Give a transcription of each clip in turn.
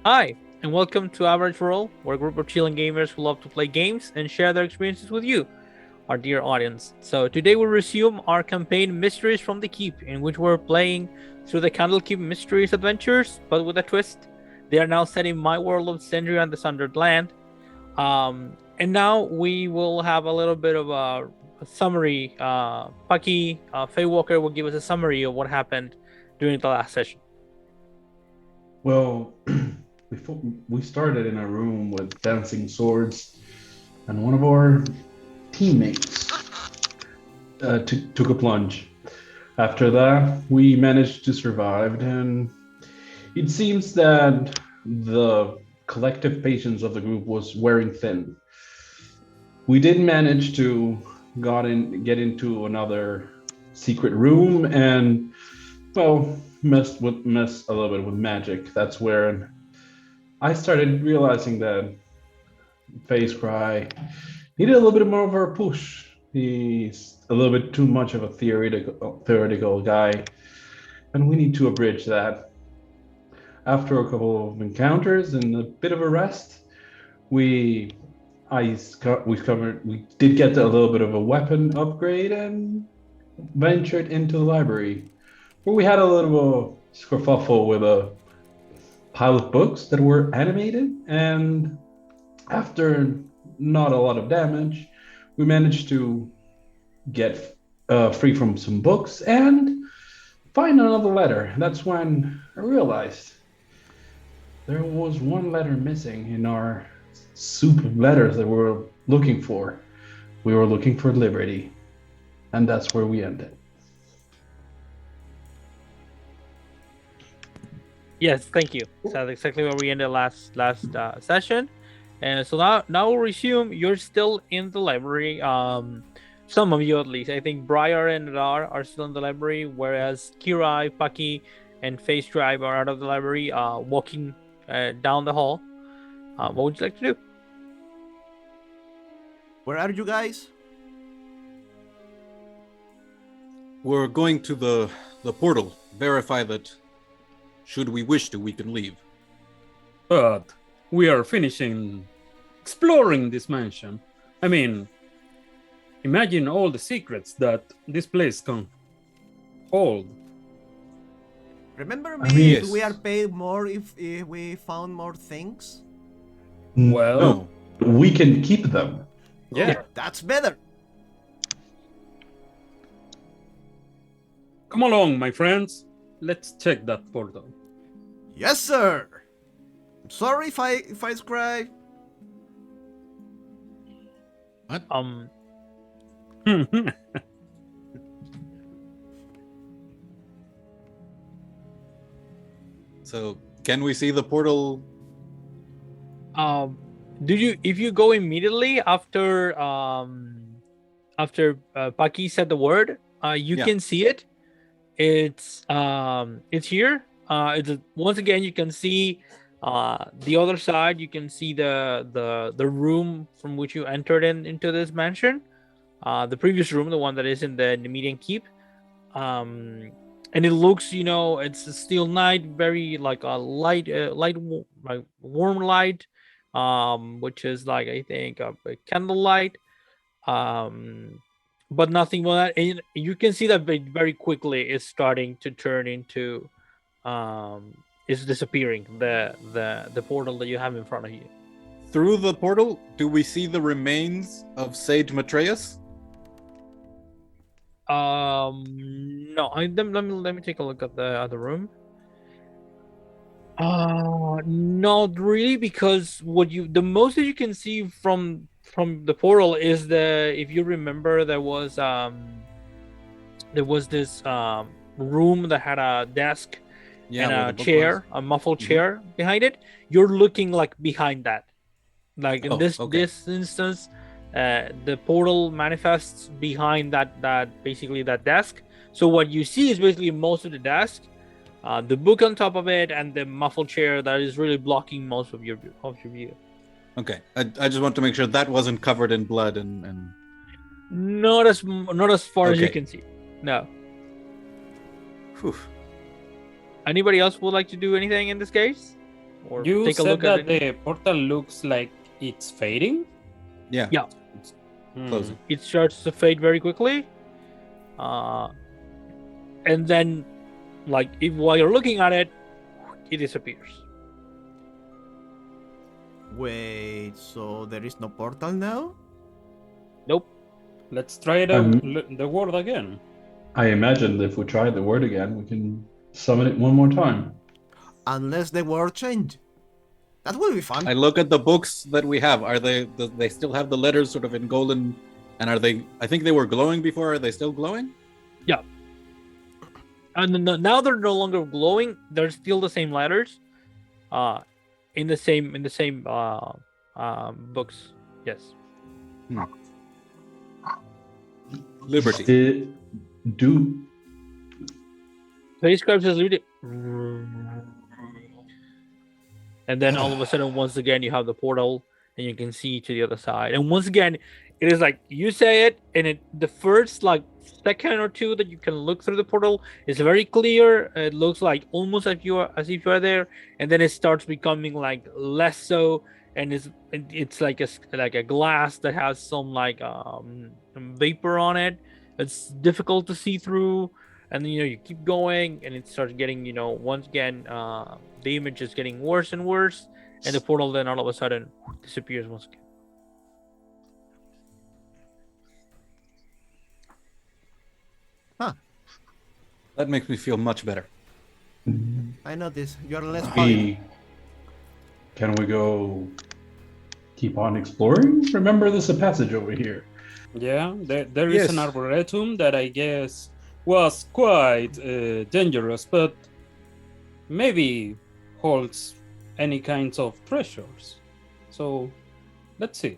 Hi, and welcome to Average Roll, where a group of chilling gamers who love to play games and share their experiences with you, our dear audience. So today we resume our campaign Mysteries from the Keep, in which we're playing through the Candlekeep Mysteries adventures, but with a twist. They are now set in my world of Syndria and the Sundered Land. And now we will have a little bit of a summary. Pucky, Faye Walker will give us a summary of what happened during the last session. Well, we started in a room with dancing swords, and one of our teammates took a plunge. After that, we managed to survive, and it seems that the collective patience of the group was wearing thin. We did manage to get into another secret room and, well, mess a little bit with magic. That's where I started realizing that Face Cry needed a little bit more of a push. He's a little bit too much of a theoretical guy, and we need to abridge that. After a couple of encounters and a bit of a rest, we did get a little bit of a weapon upgrade and ventured into the library, where we had a little skerfuffle with a pile of books that were animated, and after not a lot of damage, we managed to get free from some books and find another letter. That's when I realized there was one letter missing in our soup of letters that we were looking for. We were looking for liberty, and that's where we ended. Yes, thank you. So that's exactly where we ended last session, and so now we'll resume. You're still in the library. Some of you at least. I think Briar and Radar are still in the library, whereas Kirai, Paki, and Face Drive are out of the library, walking down the hall. What would you like to do? Where are you guys? We're going to the portal. Verify that, should we wish to, we can leave. But we are finishing exploring this mansion. I mean, imagine all the secrets that this place can hold. Remember I me? mean, We are paid more if we found more things. Well, No. We can keep them. yeah. Oh, that's better. Come along, my friends. Let's check that portal. Yes, sir. I'm sorry if I cry. What? So, can we see the portal? If you go immediately after Paki said the word, you can see it. It's here. Once again, you can see the other side. You can see the room from which you entered into this mansion. The previous room, the one that is in the median keep. And it looks, it's a still night, very like a light, like warm light, which is like, I think, a candlelight, but nothing more than that. And you can see that very quickly it's starting to turn into, is disappearing, the portal that you have in front of you. Through the portal, do we see the remains of Sage Matreus? No. Let me take a look at the other room. Not really, because the most that you can see from the portal is if you remember, there was this room that had a desk and a chair, a muffled chair behind it. You're looking like behind that, like in this instance. The portal manifests behind that basically that desk. So what you see is basically most of the desk, the book on top of it, and the muffled chair that is really blocking most of your view. Okay, I just want to make sure that wasn't covered in blood and... Not as far as you can see. No. Whew. Anybody else would like to do anything in this case? or You take a said look at that it. the portal looks like it's fading. Yeah. Yeah. Closing. It starts to fade very quickly, and then, like, if while you're looking at it, it disappears. Wait, so there is no portal now? Nope. Let's try the word again. I imagine if we try the word again, we can summon it one more time. Unless the word change. That will be fun. I look at the books that we have. Are they still have the letters sort of in golden? And are they? I think they were glowing before. Are they still glowing? Yeah. And now they're no longer glowing. They're still the same letters, in the same books. Yes. Liberty. Do So he describes as liberty. And then all of a sudden, once again, you have the portal, and you can see to the other side. And once again, it is like you say it, and the first like second or two that you can look through the portal is very clear. It looks like almost as if you are there, and then it starts becoming like less so, and it's like a glass that has some like vapor on it. It's difficult to see through, and then you keep going, and it starts getting once again the image is getting worse and worse, and the portal then all of a sudden disappears once again. That makes me feel much better. I notice you're less funny. Can we go keep on exploring? Remember, there's a passage over here. Yeah, there is an Yes. arboretum that I guess was quite dangerous, but maybe holds any kinds of treasures. So let's see.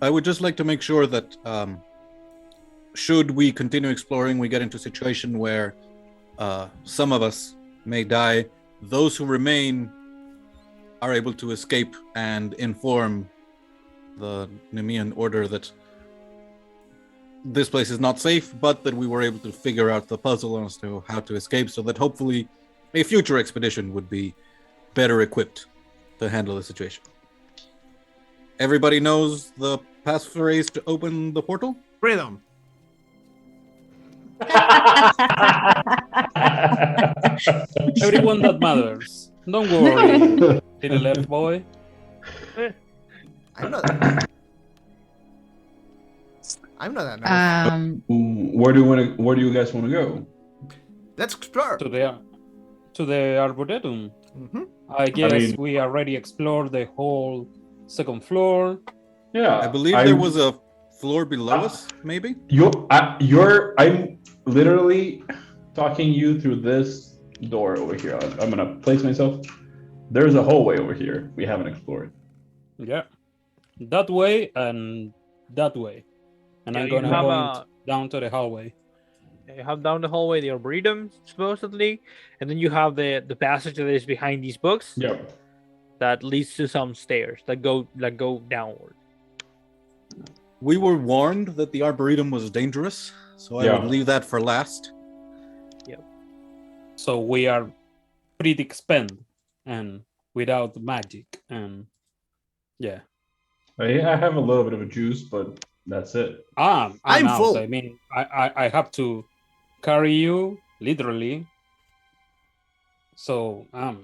I would just like to make sure that should we continue exploring, we get into a situation where some of us may die. Those who remain are able to escape and inform the Nemean order that this place is not safe, but that we were able to figure out the puzzle as to how to escape, so that hopefully a future expedition would be better equipped to handle the situation. Everybody knows the passphrase to open the portal? Freedom. Everyone that matters. Don't worry, little left boy. I'm not. I'm not an elf. Where do you guys want to go? Let's explore. To the arboretum. Mhm. I guess mean- we already explored the whole second floor. Yeah, I believe there was a floor below us, maybe? I'm literally talking you through this door over here. I'm gonna place myself. There's a hallway over here we haven't explored. Yeah. That way and that way. And Yeah, I'm you gonna have point down to the hallway. You have down the hallway the arboretum supposedly, and then you have the passage that is behind these books Yep. that leads to some stairs that go downward. We were warned that the Arboretum was dangerous, so I Yeah. would leave that for last. So we are pretty expended and without magic. And yeah. I have a little bit of a juice, but that's it. I'm I'm out. full. I mean, I have to carry you literally. So I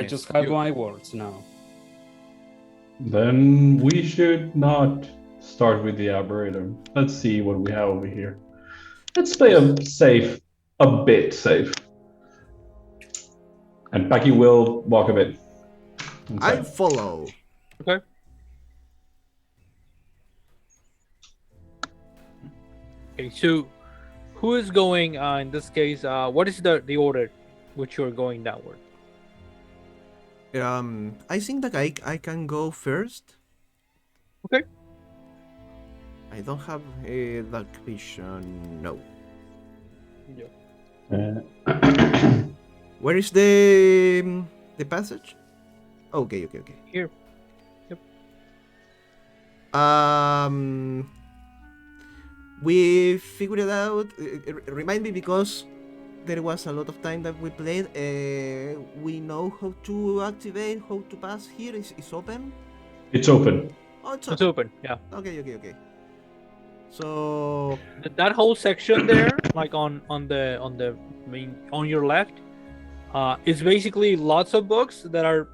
Yes, just have you- my words now. Then we should not start with the arboretum. Let's see what we have over here. Let's play a bit safe. And Paki will walk a bit. I inside. follow. Okay, so who is going in this case? What is the order which you're going downward? I think that I can go first. Okay. I don't have a dark vision. No. Where is the passage? Okay. Here. Yep. We figured it out. Remind me, because there was a lot of time that we played. We know how to activate, how to pass here. Is open? It's open. Oh, it's It's open. open. Yeah. Okay. So That whole section there, like on the main on your left, is basically lots of books that are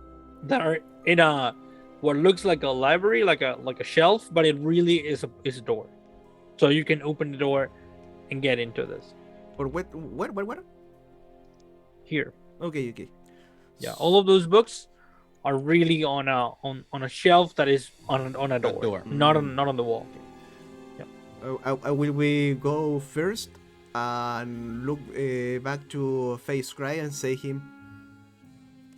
in a what looks like a library, like a shelf, but it really is a door. So you can open the door and get into this or what? here. Okay. Yeah, all of those books are really on a shelf that is on a door, door. not on the wall. Will we go first and look back to Face Cry and say him,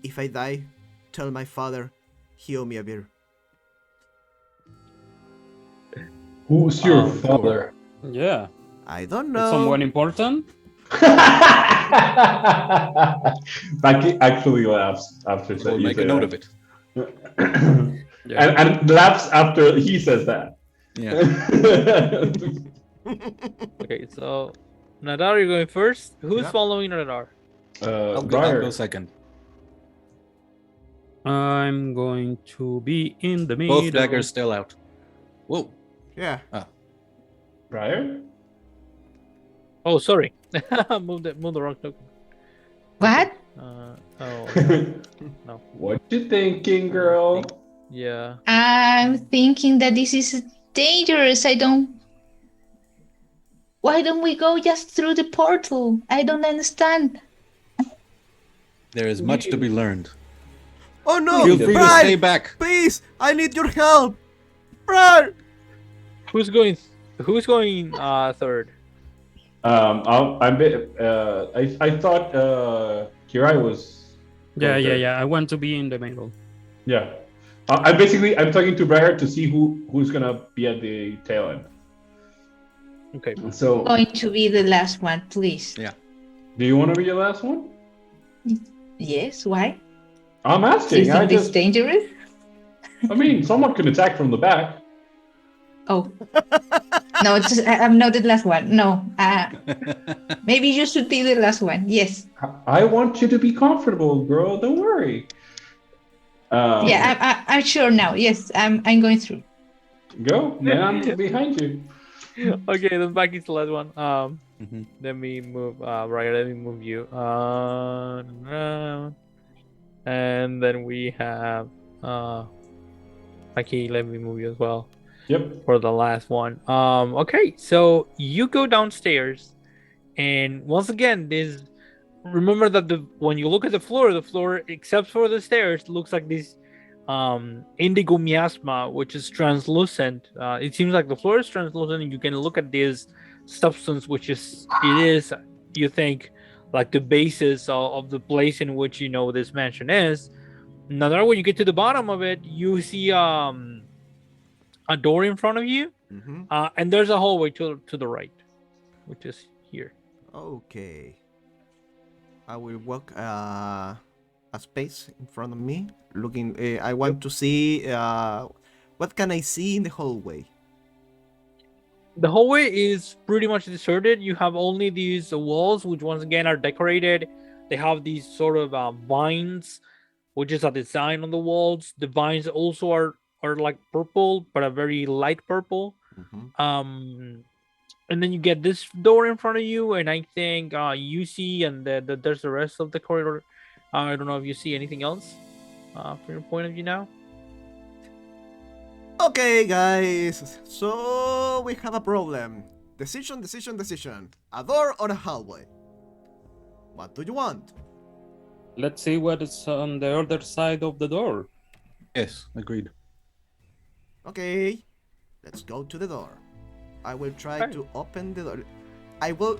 if I die, tell my father he owe me a beer. Who's your father? Yeah. I don't know. Someone important? Becky actually laughs after We'll you make say a note that. of it. And laughs after he says that. Yeah. Okay, so Nadar, you're going first. Who's Yeah. following Nadar? I'll Briar. go second. I'm going to be in the middle. Both daggers still out. Whoa. Yeah. Briar? Oh, sorry, move the wrong token. What? No. What you thinking, girl? Yeah. I'm thinking that this is dangerous. Why don't we go just through the portal? I don't understand. There is much to be learned. Oh no! Feel free to Brian, stay back. please! I need your help! Brian! Who's going third? I thought Kirai was. Yeah. I want to be in the middle. Yeah. I'm talking to Briar to see who's gonna be at the tail end. Okay. So, Going to be the last one, please. Yeah. do you want to be the last one? Yes, why? I'm asking. Isn't this dangerous? I mean, someone can attack from the back. Oh. No, I'm not the last one. No. Maybe you should be the last one. Yes. I want you to be comfortable, girl. Don't worry. Yeah, I'm sure now. Yes, I'm going through. Go, man. I'm behind you. Okay, then back is the last one. Mhm. Let me move. Right, let me move you. And then we have Aki. Let me move you as well Yep. for the last one. Okay, so you go downstairs, and once again, remember that when you look at the floor, except for the stairs, looks like this indigo miasma, which is translucent. It seems like the floor is translucent, and you can look at this substance, which is you think like the basis of the place in which this mansion is. Now, when you get to the bottom of it, you see a door in front of you, and there's a hallway to the right, which is here. Okay. I will walk a space in front of me, looking. I want to see what can I see in the hallway. The hallway is pretty much deserted. You have only these walls, which once again are decorated. They have these sort of vines, which is a design on the walls. The vines also are like purple, but a very light purple. And then you get this door in front of you, and I think you see, and there's the rest of the corridor. I don't know if you see anything else from your point of view now. Okay, guys. So we have a problem. Decision. A door or a hallway? What do you want? Let's see what is on the other side of the door. Yes, agreed. Okay, let's go to the door. I will try to open the door. I will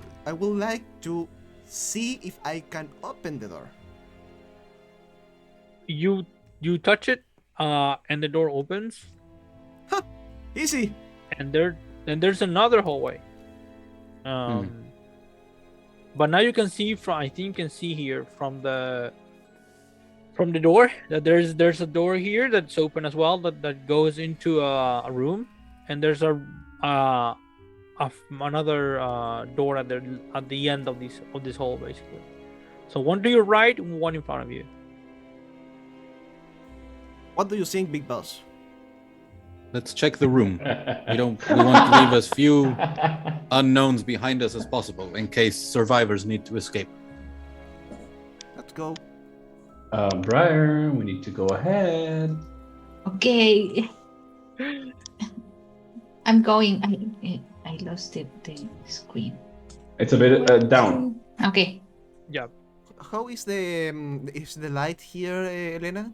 like to see if I can open the door. You touch it, and the door opens. Huh, easy. And there's another hallway. But now you can see I think you can see here from the door that there's a door here that's open as well that goes into a room, and there's a another door at the end of this hall, basically. So one to your right, and one in front of you. What do you think, Big Boss? Let's check the room. We want to leave as few unknowns behind us as possible in case survivors need to escape. Let's go. Briar, we need to go ahead. Okay. I'm going. I lost the screen. It's a bit down. Okay. Yeah. How is the light here, Helena?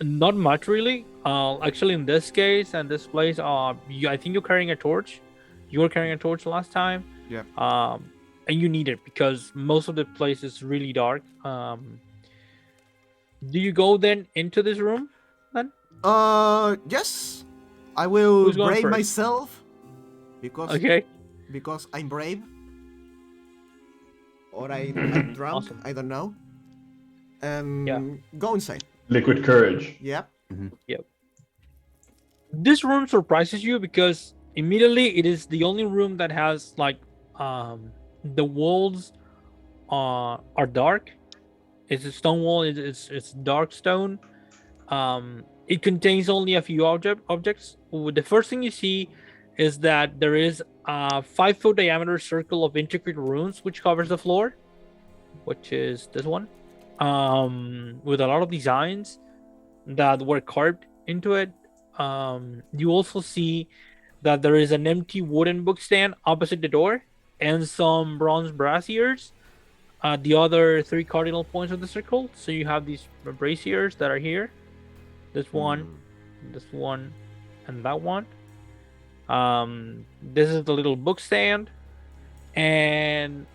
Not much, really. Actually, in this case and this place, I think you're carrying a torch. You were carrying a torch last time. Yeah. And you need it because most of the place is really dark. Do you go then into this room then? Yes. I will Who's going brave first? myself because I'm brave. Or I'm drunk. Awesome. I don't know. Yeah. Go inside. Liquid courage. Yep. This room surprises you because immediately it is the only room that has like the walls are dark. It's a stone wall. It's dark stone. It contains only a few objects. The first thing you see is that there is a 5-foot diameter circle of intricate runes which covers the floor, which is this one, with a lot of designs that were carved into it. You also see that there is an empty wooden book stand opposite the door and some bronze braziers at the other 3 cardinal points of the circle. So you have these braziers that are here. This one, and that one. This is the little book stand, and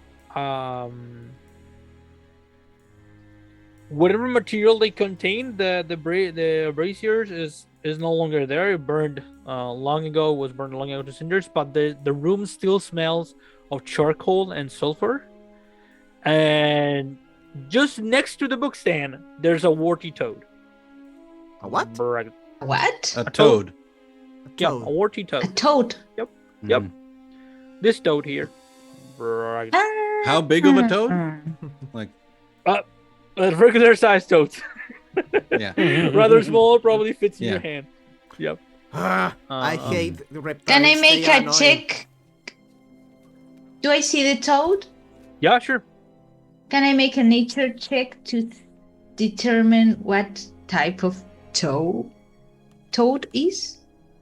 whatever material they contain, the braziers is no longer there. It burned long ago. Was burned long ago to cinders, but the room still smells of charcoal and sulfur. And just next to the book stand, there's a warty toad. A what? Right. What? A toad. Yeah, Toad. a warty toad. A toad. Yep. Mhm. This toad here. Right. How big of a toad? Like, Regular sized toads. yeah. Rather small, probably fits in Yeah. your hand. Yep. I hate the reptiles. Can I make They are a annoying. check? Do I see the toad? Yeah, sure. Can I make a nature check to determine what type of toad is?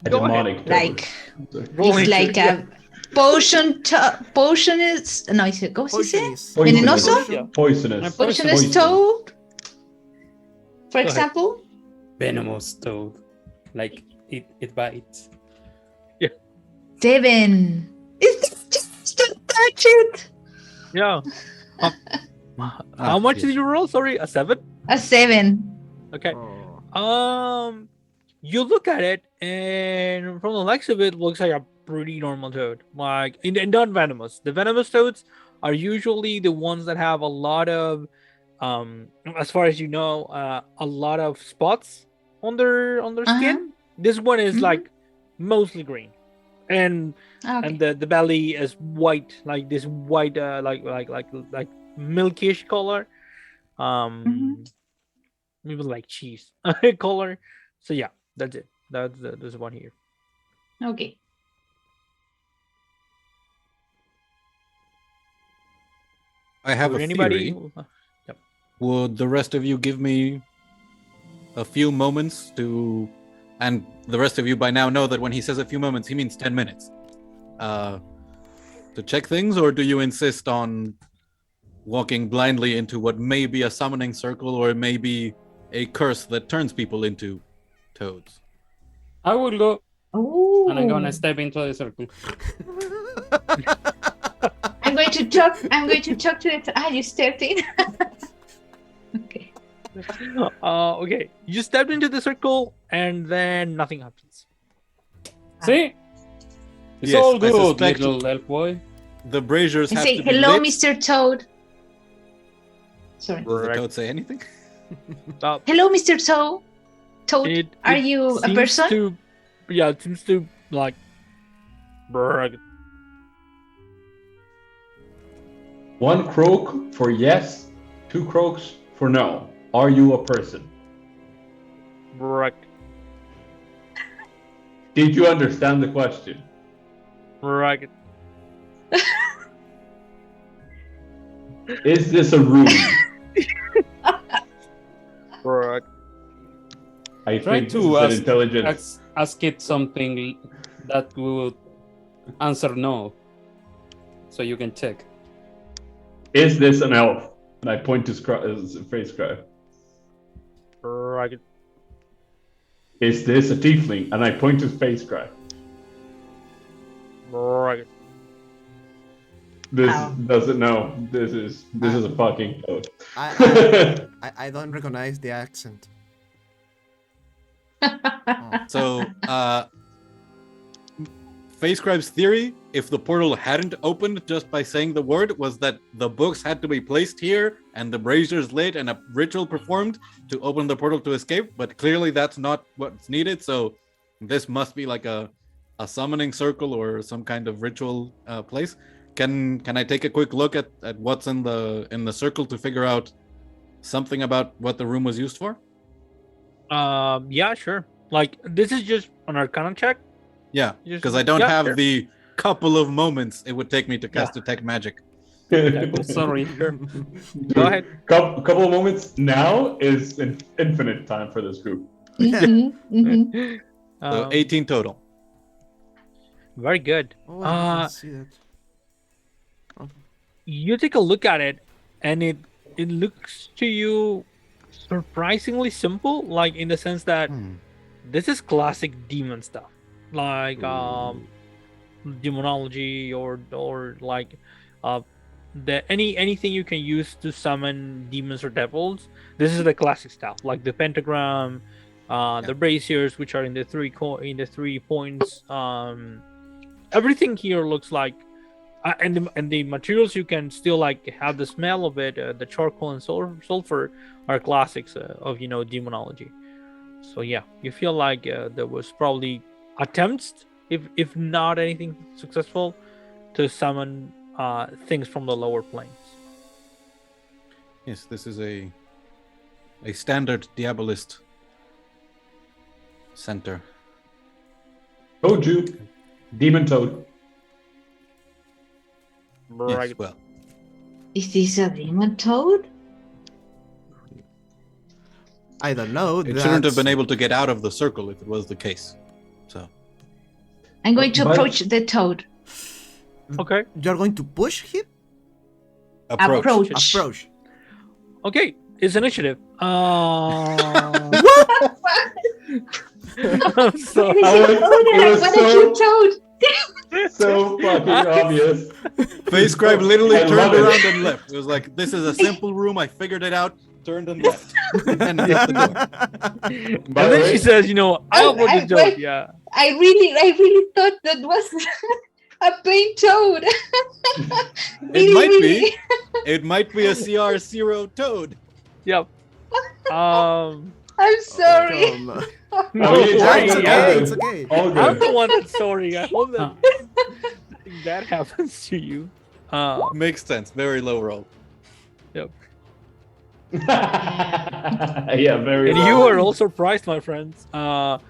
A Go ahead. demonic toad. Like, Roll it's like nature, a potionous. No, is it? ¿Cómo se dice? Poisonous. Venenoso? Yeah. Poisonous. Poisonous toad. For ahead. example. Venomous toad. Like it bites. 7. Just don't touch it. Yeah. How much did you roll? Sorry, a 7? A 7. Okay. Oh. You look at it, and from the looks of it, looks like a pretty normal toad. Like, and not venomous. The venomous toads are usually the ones that have a lot of, as far as you know, a lot of spots on their skin. This one is like mostly green, and Okay. the belly is white, like this white, like milkish color, maybe like cheese color. So yeah, that's it. There's one here. Okay. I have Would a anybody? theory. Would the rest of you give me a few moments to, and the rest of you by now know that when he says a few moments, he means 10 minutes, to check things, or do you insist on walking blindly into what may be a summoning circle or may be a curse that turns people into toads? I will go Ooh. and I'm gonna step into the circle. I'm going to talk to it. You stepped in. Okay. Okay. You stepped into the circle, and then nothing happens. See? It's Yes, all I good, suspect- little elf boy. The braziers I have say, to be hello, lit. Mr. Toad. Sorry. Does the toad say anything? Hello, Mr. Toad. It Are you a seems person? it seems to like Brug. 1 croak for yes, 2 croaks for no. Are you a person? Brug. Did you understand the question? Brug. Is this a room? Brug. I Try think this to is an intelligence. ask it something that would answer no, so you can check. Is this an elf? And I point to face scribe. Brug. Is this a tiefling? And I point to face scribe. Brug. This Ow. doesn't know. This is a fucking toad. I don't recognize the accent. So, Facescribe's theory, if the portal hadn't opened just by saying the word, was that the books had to be placed here and the braziers lit and a ritual performed to open the portal to escape. But clearly that's not what's needed. So this must be like a summoning circle or some kind of ritual place. Can I take a quick look at what's in the circle to figure out something about what the room was used for? Yeah, sure. Like, this is just an Arcana check. Yeah, Just- because I don't yeah, have sure. the couple of moments it would take me to cast Detect Magic. Sorry. Go ahead. Couple of moments now is an infinite time for this group. Mhm, mhm. So 18 total. Very good. Oh, I can see that. You take a look at it, and it looks to you surprisingly simple, like in the sense that this is classic demon stuff, like demonology or like anything you can use to summon demons or devils. This is the classic stuff, like the pentagram, the braziers, which are in the three points. Everything here looks like, and the materials you can still like have the smell of it. The charcoal and sulfur are classics of demonology. So yeah, you feel like there was probably attempts, if not anything successful, to summon things from the lower planes. Yes, this is a standard Diabolist center. Told you. Demon toad. Right. Yes, well, Is this a demon toad? I don't know. it shouldn't have been able to get out of the circle if it was the case. So I'm going to But- approach the toad. Okay. You're going to push him? approach. Approach. Okay. It's initiative. I'm sorry. What a cute toad! So fucking obvious. Face Scribe literally I turned love it. around and left. It was like, this is a simple room. I figured it out. Turned and left. And left the door. And By the then way, she says, I want the joke. Yeah. I really thought that was a plain toad. It might be. It might be a CR0 toad. Yep. I'm sorry. Come on. No it's worries. okay, Yeah. It's okay. all I'm good. the one that's sorry. I hope that that happens to you. Makes sense. Very low roll. Yep. Yeah, very. And well. you are all surprised, my friends. Okay.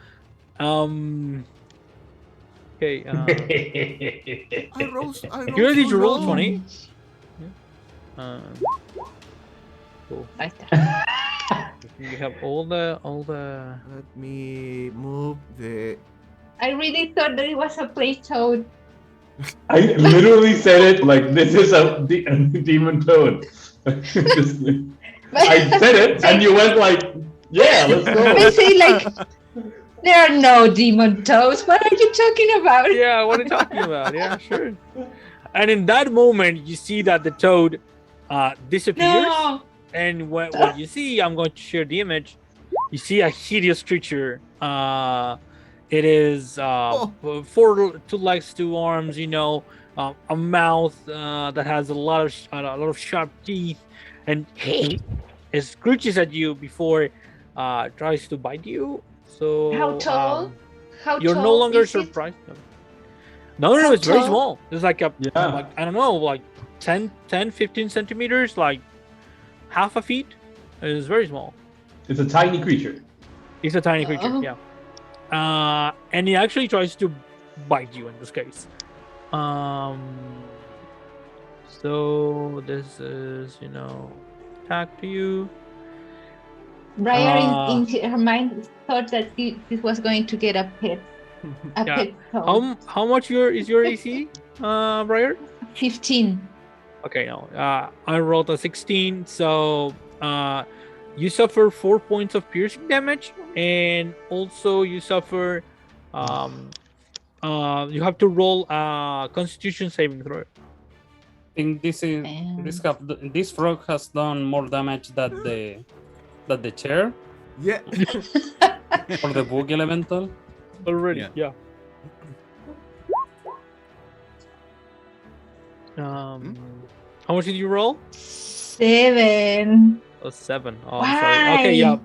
I rolled Here, did you roll low. 20? Cool. Right there. You have all the. Let me move the. I really thought that it was a plain toad. I literally said it like this is a demon toad. I said it, and you went like, "Yeah, let's I go." say like, there are no demon toads. What are you talking about? Yeah, what are you talking about? Yeah, sure. And in that moment, you see that the toad disappears. No. And what you see, I'm going to share the image. You see a hideous creature. It is two legs, 2 arms. A mouth that has a lot of sharp teeth, and it screeches at you before tries to bite you. So How tall? How you're tall no longer is it? surprised. No, How it's very tall? small. It's like Yeah. like, I don't know, like 10, 15 centimeters, like half a feet. It's very small. It's a tiny creature. It's a tiny creature, Oh. yeah. And he actually tries to bite you in this case. So this is, attack to you. Briar in her mind thought that this was going to get a pet. A Yeah. pet toad. How much is your AC, Briar? 15. Okay, no. I rolled a 16, so you suffer 4 points of piercing damage, and also you suffer. You have to roll a Constitution saving throw. I think this frog has done more damage than the chair Yeah. or the bug elemental. Already, Yeah. How much did you roll? 7. A 7. Oh, I'm sorry. Okay, yeah.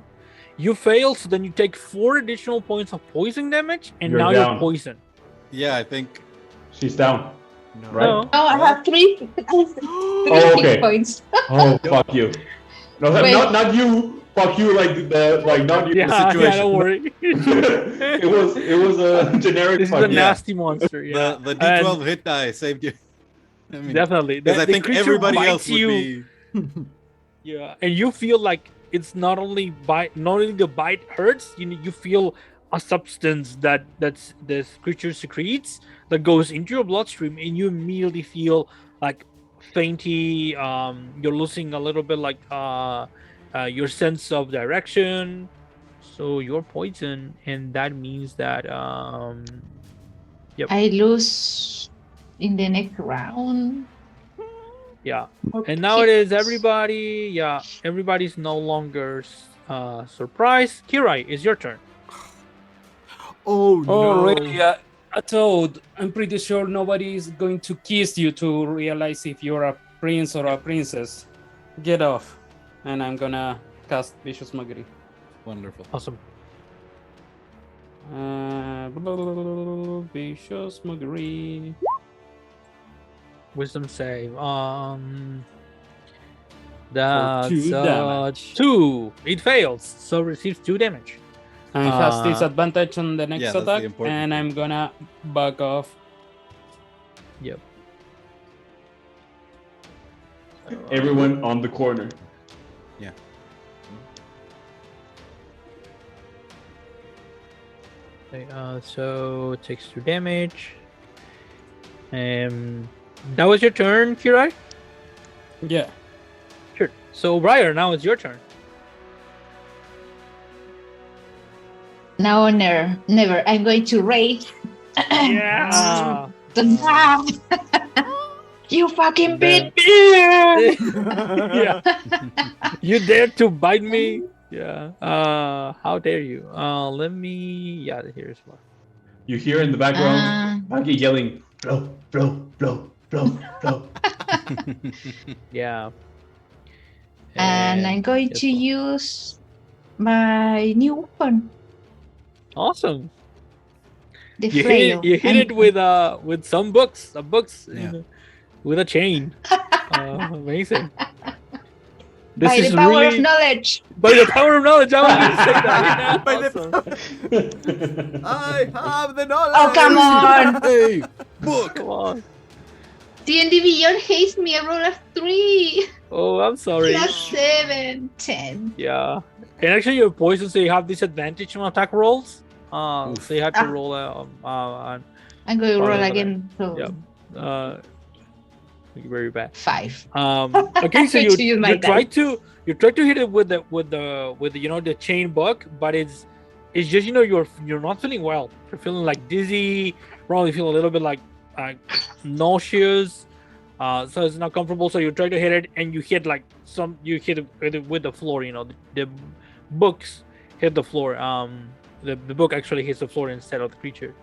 You fail, so then you take 4 additional points of poison damage, and You're now down. you're poisoned. Yeah, I think. She's down. No. Right. No. Oh, I have 3 Oh, okay. points. Oh, fuck you. No, Wait. not you. Fuck you, like not you. Yeah, situation. don't worry. it was a generic. This is fuck a you. nasty monster. Yeah, The D12 hit die saved you. I mean, definitely. because I The think creature everybody bites else would you. be. Yeah, and you feel like it's not only the bite hurts. You feel a substance that's this creature secretes that goes into your bloodstream, and you immediately feel like fainty. You're losing a little bit like your sense of direction. So you're poisoned, and that means that I lose in the next round. yeah. Okay. And now it is everybody. Yeah, everybody's no longer surprised. Kirai, it's your turn. Oh no. Already a toad. I'm pretty sure nobody is going to kiss you to realize if you're a prince or a princess. Get off. And I'm gonna cast Vicious Mockery. Wonderful. Awesome. Vicious Mockery. Wisdom save. That's 2 damage. 2. It fails, so receives 2 damage. And it has disadvantage on the next yeah, that's the attack. important And thing. I'm gonna back off. Yep. Everyone on the corner. Yeah. Okay, so it takes 2 damage. That was your turn, Kirai? Yeah. Sure. So Briar, now it's your turn. Now or never. I'm going to rage. Yeah. You fucking Then- bitch! Yeah. You dare to bite me? Yeah. How dare you? Let me. Yeah, here's one. You hear in the background Maggie yelling, "Blow, blow, blow, blow, blow." Yeah. And I'm going this to one. use my new weapon, Awesome. the You flail. hit it with some books, Yeah. with a chain. Amazing. This By is the power really of knowledge. by the power of knowledge. I was going to say that. By the Awesome. I have the knowledge. Oh, come on. Hey, book. Come on. D&D Beyond hates me. I roll a 3. Oh, I'm sorry. Plus 7. 10. Yeah. And actually, you're poisoned, so you have disadvantage on attack rolls. So you have to roll I'm going to Part roll of the again. So yeah. Very bad. 5. Okay, so I'm going to use my you try to hit it with the chain book, but it's just you're not feeling well. You're feeling like dizzy, probably feel a little bit like nauseous. So it's not comfortable. So you try to hit it, and you hit it with the floor. The books hit the floor. The book actually hits the floor instead of the creature.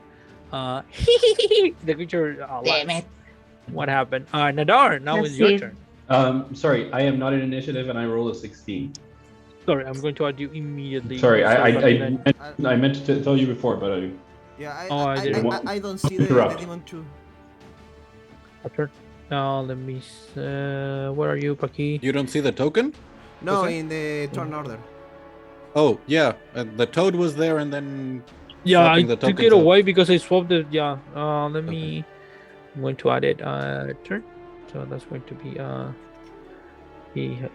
The creature. Damn laughs. it. What happened? Nadar, now Let's it's your see. turn. Sorry, I am not in initiative, and I roll a 16. Sorry, I'm going to add you immediately. Sorry, I I- meant to tell you before, but Yeah, Oh, I didn't. I don't see the Interrupt. demon too. Turn. Now let me. Where are you, Paki? You don't see the token? No, Okay. in the turn order. Oh, yeah. The toad was there and then Yeah, I swapping the took tokens it out. away because I swapped it. Yeah. Let Okay. me. I'm going to add it. Turn. So that's going to be.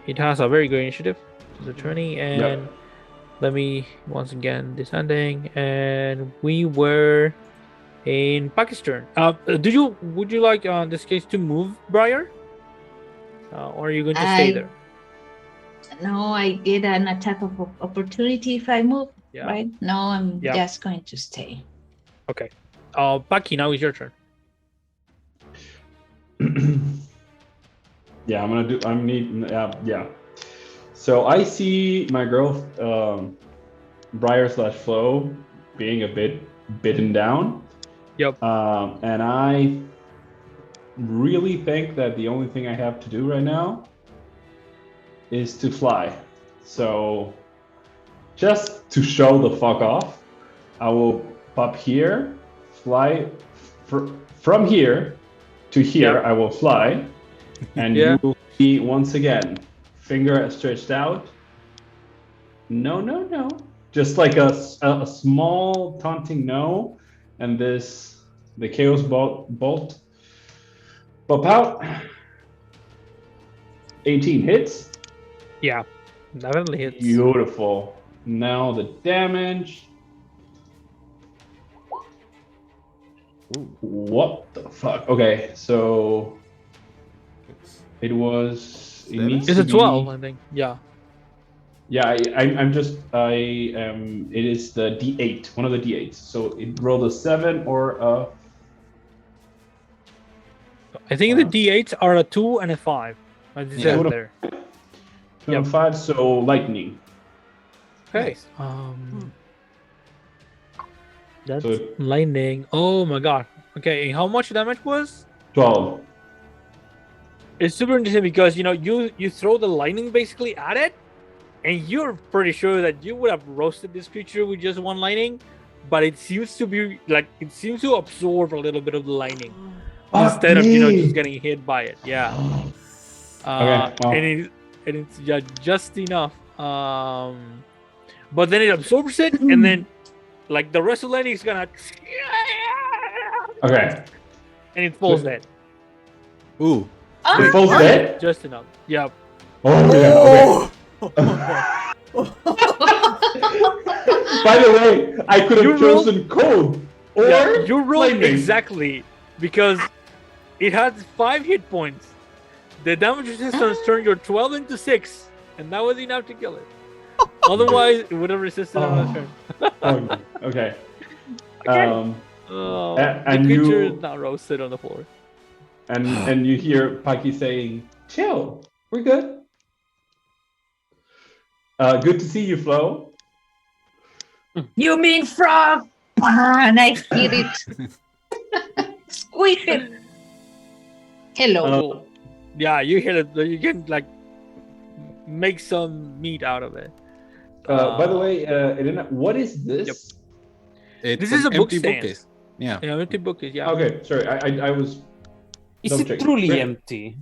It has a very good initiative. It's a tourney, and let me once again descending, and we were in Pakistan. Would you like in this case to move, Briar? Or are you going to stay there? No, I get an attack of opportunity if I move. Yeah. Right? No, I'm Yeah. just going to stay. Okay. Paki, now is your turn. Yeah, yeah. So I see my girl, Briar / Flo, being a bit bitten down. Yep. And I really think that the only thing I have to do right now is to fly. So just to show the fuck off, I will pop here, fly from here to here. Yep. I will fly, and Yeah. you will see once again, finger stretched out. No. Just like a small taunting no, and the chaos bolt pop out. 18 hits. Yeah. Definitely hits. Beautiful. Now the damage. What the fuck? Okay, so it was. It needs It's to a 12, be. I think. Yeah. Yeah, it is the D8, one of the D8s. So it rolled a 7 or a. I think the D8s are a 2 and a 5. As it says Yeah. there. 2 and 5, so lightning. Okay. Nice. That's So- lightning. Oh my god. Okay, and how much damage was? 12. It's super interesting because you throw the lightning basically at it, and you're pretty sure that you would have roasted this creature with just one lightning, but it seems to be like it seems to absorb a little bit of the lightning instead of just getting hit by it. Yeah. Okay, well. And it's just enough. But then it absorbs it, and then like the rest of the lightning is gonna. Okay. And it falls dead. Ooh. It falls dead? Just enough. Yeah. Oh, yeah, okay. By the way, I could You have chosen cold or You rolled lightning. exactly because it has 5 hit points. The damage resistance turned your 12 into 6, and that was enough to kill it. Otherwise, it would have resisted on the turn. Oh, okay. and the creature is now roasted on the floor. And you hear Paki saying, "Chill, we're good." Good to see you, Flo. You mean frog? And I hit it. Squeeze it. Hello. So, yeah, you hit it. You can like make some meat out of it. By the way, Helena, what is this? Yep. It's This is an a book empty stand. bookcase. Yeah. Yeah, empty book is Okay, sorry, I was. Is it Double-check. truly Great. empty?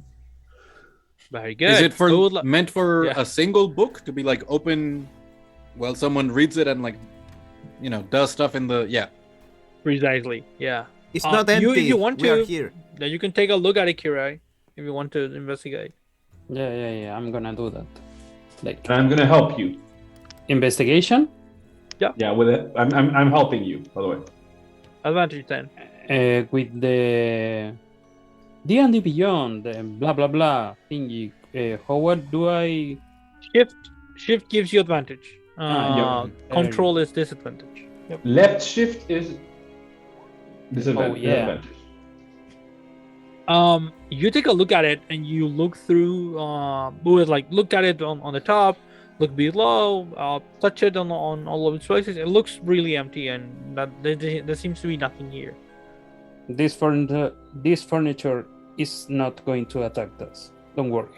very good. Is it I would meant for Yeah. a single book to be like open while someone reads it and like does stuff in the precisely? Yeah. It's not you- empty. if you want we are to- here. Now you can take a look at it, Kirai, if you want to investigate. Yeah. I'm gonna do that. Like And I'm gonna help you. investigation. Yeah, with it. I'm helping you, by the way. Advantage 10. With the D&D Beyond, blah blah blah thingy. What do I? Shift gives you advantage. Yeah. Control is disadvantage. Yep. Left shift is disadvantage. Oh, yeah. Advantage. You take a look at it and you look through. Look at it on the top, look below, touch it on all of its places. It looks really empty, and there seems to be nothing here. This furniture is not going to attack us. Don't worry,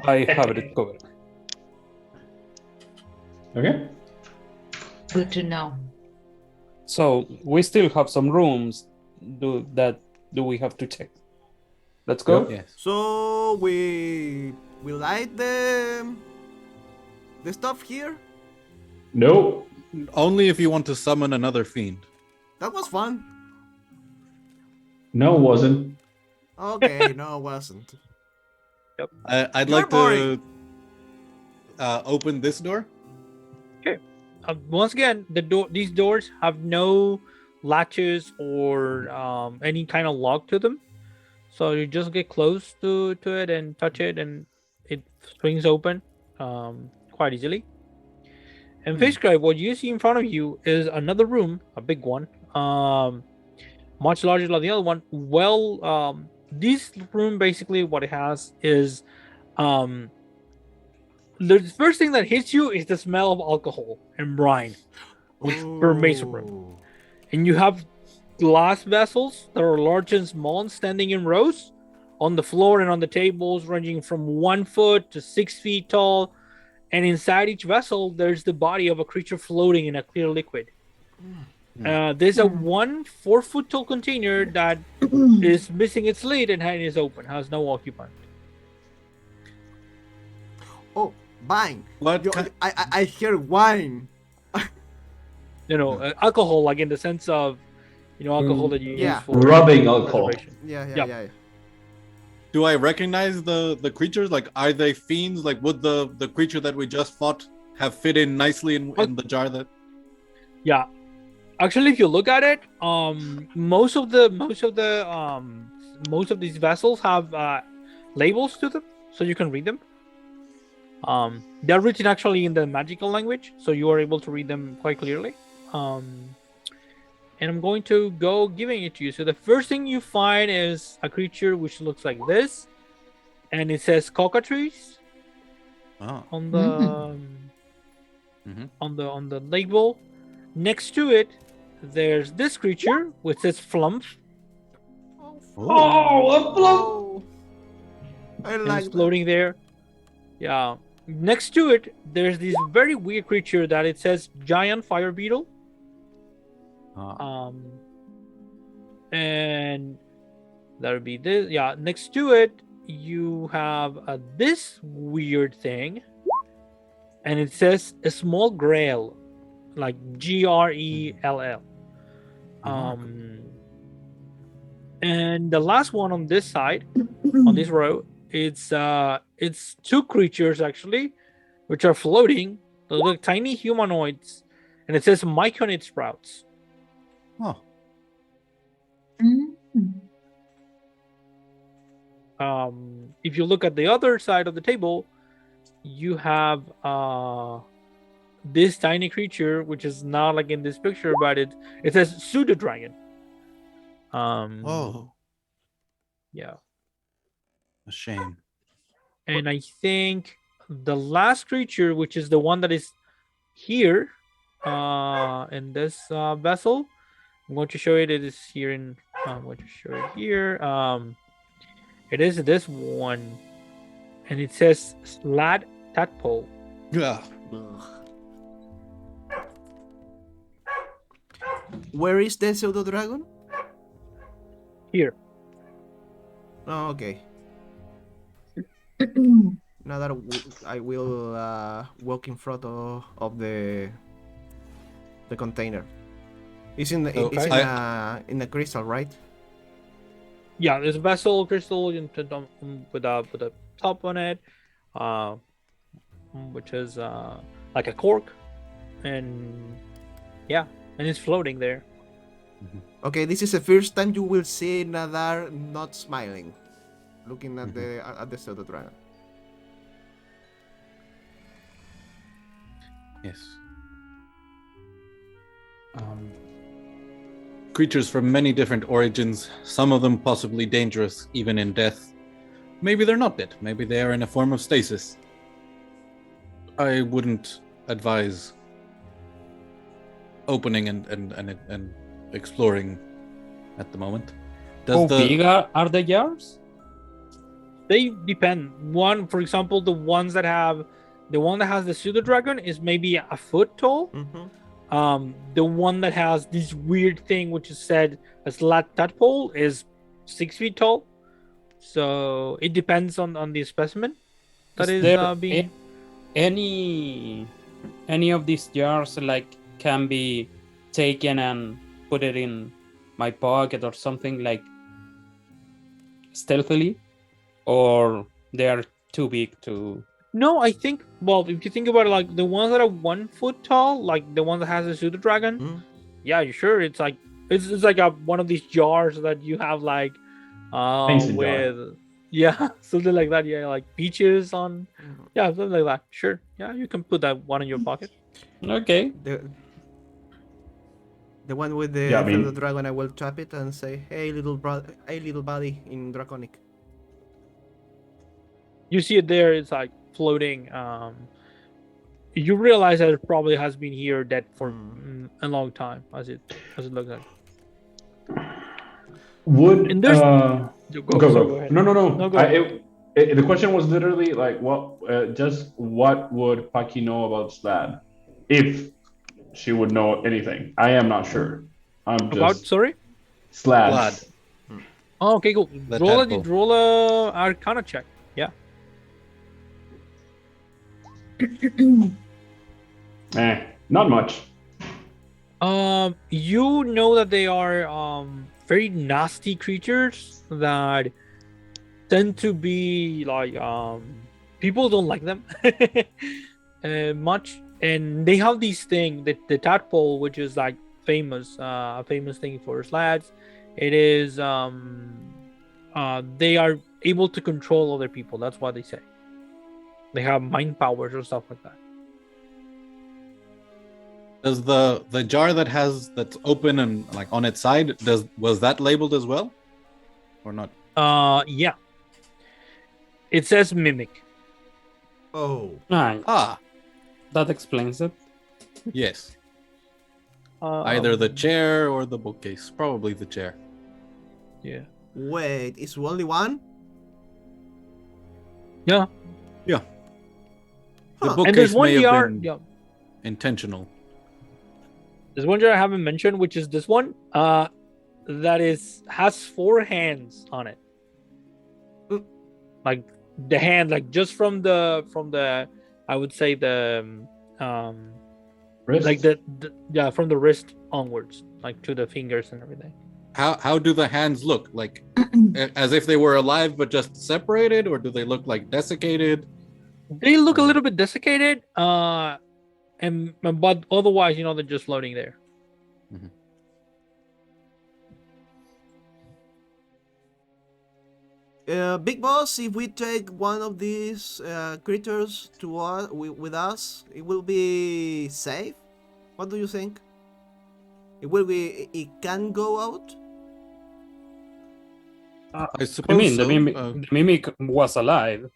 I have it covered. Okay. Good to know. So we still have some rooms. Do we have to check? Let's go. Yep. Yes. So we light the stuff here. Nope. Only if you want to summon another fiend. That was fun. No, it wasn't. Okay, no, it wasn't. I'd You're like boring. to open this door. Once again, these doors have no latches or any kind of lock to them, so you just get close to it and touch it, and it swings open quite easily. And FaceScribe, what you see in front of you is another room, a big one, much larger than the other one. Well, this room basically what it has is the first thing that hits you is the smell of alcohol and brine, which permeates the room. Ooh. And you have glass vessels that are large and small standing in rows on the floor and on the tables, ranging from 1 foot to 6 feet tall. And inside each vessel, there's the body of a creature floating in a clear liquid. There's a 1 4-foot tall container that is missing its lid and is open, has no occupant. Oh, wine. What? I hear wine. Alcohol, like in the sense of, alcohol that you Yeah. use for Rubbing alcohol. preservation. Yeah. Do I recognize the creatures? Like, are they fiends? Like, would the creature that we just fought have fit in nicely in the jar that? Yeah, actually, if you look at it, most of these vessels have labels to them, so you can read them. They're written actually in the magical language, so you are able to read them quite clearly. And I'm going to go giving it to you. So the first thing you find is a creature which looks like this, and it says cockatrice Oh. on the on the label. Next to it, there's this creature which says flump. Oh, a flump! I And like it's floating there. Yeah. Next to it, there's this very weird creature that it says giant fire beetle. And that would be this. Yeah. Next to it, you have this weird thing, and it says a small grail, like GRELL. And the last one on this side, on this row, it's 2 creatures actually, which are floating. They look tiny humanoids, and it says myconid sprouts. Oh. If you look at the other side of the table, you have this tiny creature, which is not like in this picture, but it says pseudo dragon. Oh. Yeah. A shame. And I think the last creature, which is the one that is here in this vessel, I'm going to show it. It is here in. I'm going to show it here. It is this one, and it says Slad Tadpole. Yeah. Where is the pseudo dragon? Here. Oh, okay. Now that I will walk in front of the container. It's in the in the crystal, right? Yeah, there's a vessel crystal with a top on it, which is like a cork, and yeah, and it's floating there. Okay, this is the first time you will see Nadar not smiling, looking at the pseudo dragon. Yes. Creatures from many different origins, some of them possibly dangerous even in death. Maybe they're not dead. Maybe they are in a form of stasis. I wouldn't advise opening and exploring at the moment. How big are the jars? They depend. One, for example, the one that has the pseudo dragon is maybe a foot tall. Mm-hmm. The one that has this weird thing, which is said a slat tadpole, is 6 feet tall. So it depends on the specimen that Is is there being. any of these jars like can be taken and put it in my pocket or something like stealthily, or they are too big to? No, I think. Well, if you think about it, like the ones that are 1 foot tall, like the one that has a pseudo dragon, Mm. yeah, you sure it's like it's like one of these jars that you have like Mason jar. with yeah something like that, yeah, like peaches on, yeah, something like that. Sure, yeah, you can put that one in your pocket. Okay. The one with the Yeah, I mean- pseudo dragon, I will tap it and say, "Hey, little buddy," in Draconic. You see it there, it's like floating. You realize that it probably has been here dead for a long time, as it looks like. Would And there's- go. ahead. No. No, go ahead. The question was literally like, what would Paki know about Slad, if she would know anything? I am not sure. I'm About, just sorry. Slad. Oh, okay, cool. The tadpole. Roll a Arcana check. Yeah. Not much. You know that they are very nasty creatures that tend to be like people don't like them much, and they have these thing that the tadpole, which is like famous thing for slads. It is they are able to control other people. That's what they say. They have mind powers or stuff like that. Does the jar that's open and like on its side, was that labeled as well, or not? Yeah. It says mimic. Oh, Nice. Ah, That explains it. yes. Either the chair or the bookcase. Probably the chair. Yeah. wait, is only one? Yeah. The Huh. bookcase And there's one may have jar. been Yeah. intentional. There's one jar I haven't mentioned, which is this one. That has 4 hands on it. Mm. Like the hand, like just from the I would say the Wrist? like the yeah, from the wrist onwards, like to the fingers and everything. How do the hands look? Like as if they were alive but just separated, or do they look like desiccated? They look a little bit desiccated, and but otherwise, they're just floating there. Big boss, if we take one of these creatures to us, with us, it will be safe. What do you think? It can go out? I suppose The mimic was alive.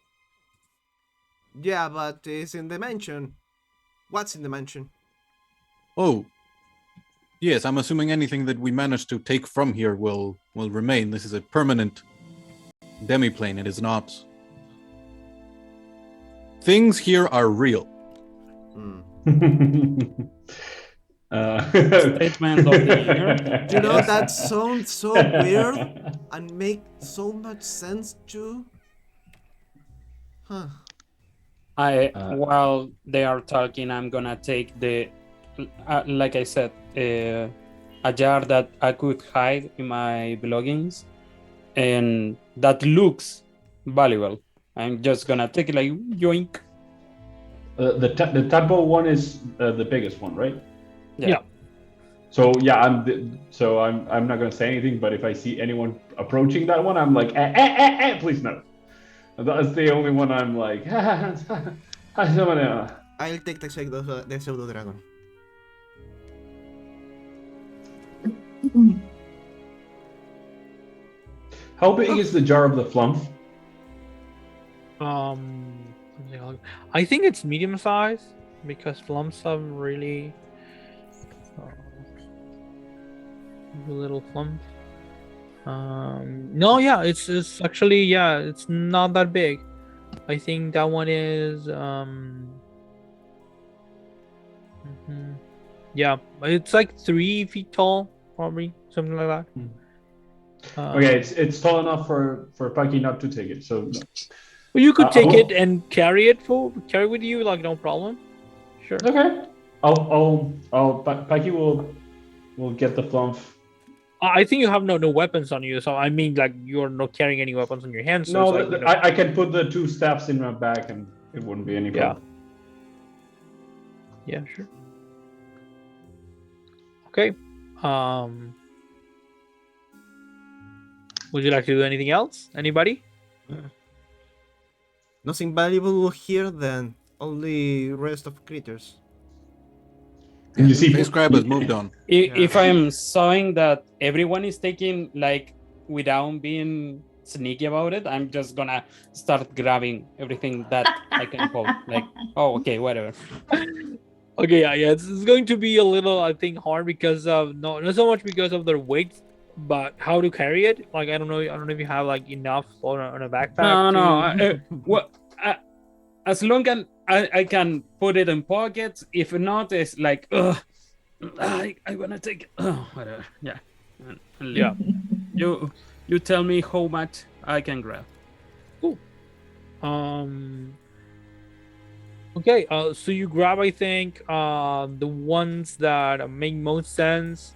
Yeah, but it's in the mansion. What's in the mansion? Oh, yes. I'm assuming anything that we manage to take from here will remain. This is a permanent demiplane. It is not. Things here are real. Statement of the year. You know, that sounds so weird and make so much sense too. Huh. While they are talking, I'm gonna take the, like I said, a jar that I could hide in my belongings, and that looks valuable. I'm just gonna take it like yoink. The tadpole one is the biggest one, right? Yeah. So yeah, I'm not gonna say anything, but if I see anyone approaching that one, I'm like, please no. That's the only one I'm like, I'll take the pseudo dragon. How big is the jar of the flump? I think it's medium size because flumps are really little flump. No, yeah, it's actually, yeah, it's not that big. I think that one is Yeah, it's like 3 feet tall, probably something like that. Okay, it's tall enough for Paki not to take it. So Well, you could I take will- it and carry with you, like no problem. Sure. okay, Paki will get the flump. I think you have no weapons on you, so I mean, like you're not carrying any weapons on your hands. So No, it's like, you know, I can put the 2 staffs in my bag and it wouldn't be any problem. yeah, sure. Okay. Would you like to do anything else? Anybody? Nothing valuable here then. Only rest of critters. And you see, Face Crab has moved on. If I'm sawing that everyone is taking, like, without being sneaky about it, I'm just gonna start grabbing everything that I can hold. Like, oh, okay, whatever. Okay, yeah. It's going to be a little, I think, hard because of not so much because of their weight, but how to carry it. Like, I don't know if you have like enough on a backpack. No. As long as I can put it in pockets. If not, it's like, I wanna take it. Whatever. Yeah. And Yeah. You tell me how much I can grab. Cool. Okay. So you grab, I think, the ones that make most sense,